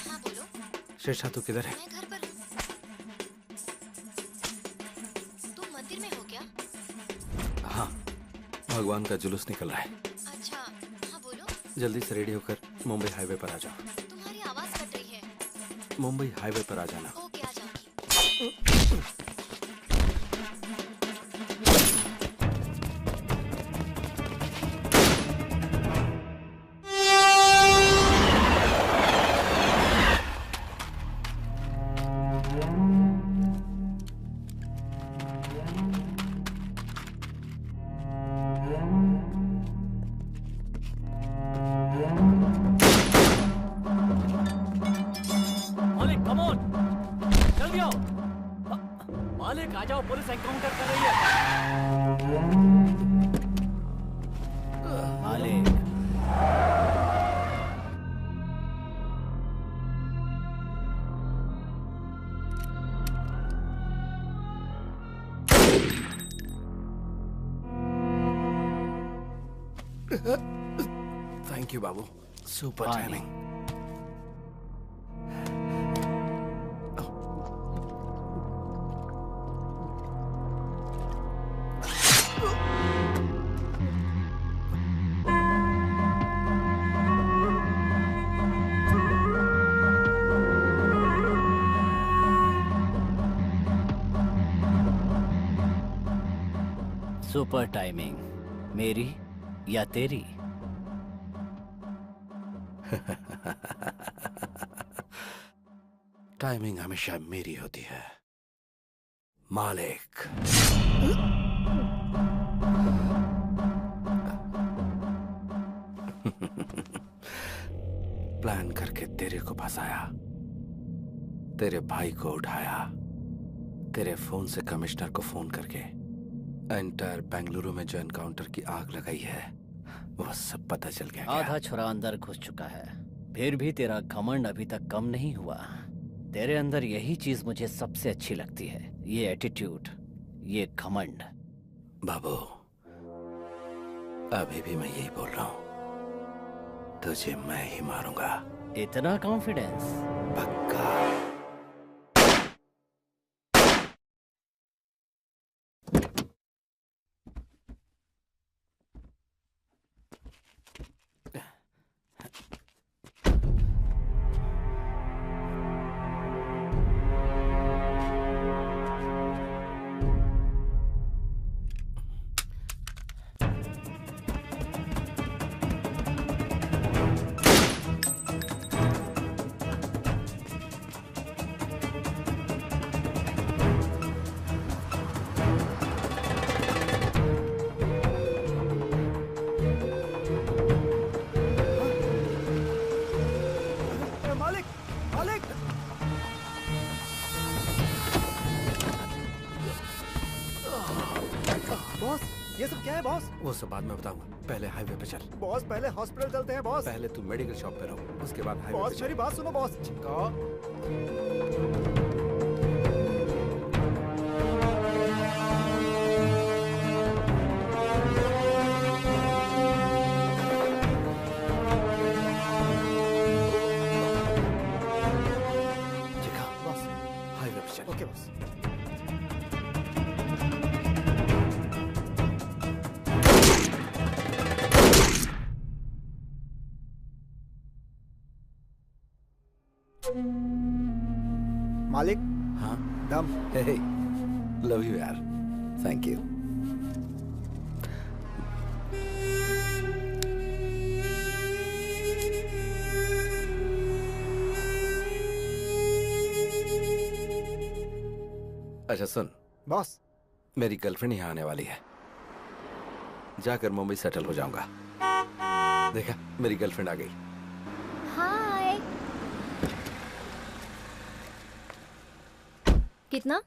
हाँ बोलो।
शेरशाह तू किधर है?
मैं घर पर हूँ। तुम मंदिर में हो क्या?
हाँ, भगवान का जुलूस निकल रहा है।
अच्छा, हाँ बोलो।
जल्दी से रेडी होकर मुंबई हाईवे पर आ जाओ।
तुम्हारी आवाज कट रही है।
मुंबई हाईवे पर आ जाना।
ओके, आ जाऊंगी।
मालिक कम ऑन, जल्दी आओ। मालिक आ जाओ, पुलिस एनकाउंटर कर रही है। मालिक
thank you Babu, super timing.
Super timing, मेरी या तेरी?
टाइमिंग हमेशा मेरी होती है मालिक। प्लान करके तेरे को फंसाया, तेरे भाई को उठाया, तेरे फोन से कमिश्नर को फोन करके एंटायर बेंगलुरु में जो एनकाउंटर की आग लगाई है वो सब पता चल गया।
आधा छुरा अंदर घुस चुका है, फिर भी तेरा घमंड अभी तक कम नहीं हुआ। तेरे अंदर यही चीज मुझे सबसे अच्छी लगती है, ये एटीट्यूड, ये घमंड।
बाबू, अभी भी मैं यही बोल रहा हूँ, तुझे मैं ही मारूंगा।
इतना कॉन्फिडेंस?
पक्का।
ये सब क्या है बॉस?
वो सब बाद में बताऊंगा, पहले हाईवे पे चल।
बॉस पहले हॉस्पिटल चलते हैं बॉस।
पहले तू मेडिकल शॉप पे रहो, उसके बाद हाईवे पे
बॉस मेरी बात सुनो बॉस।
बॉस हाईवे पे चल।
Okay boss. मालिक।
हाँ
दम।
हे लव यू यार, थैंक यू। अच्छा सुन
बॉस,
मेरी गर्लफ्रेंड यहाँ आने वाली है, जाकर मुंबई सेटल हो जाऊंगा। देखा, मेरी गर्लफ्रेंड आ गई।
हाय। कितना?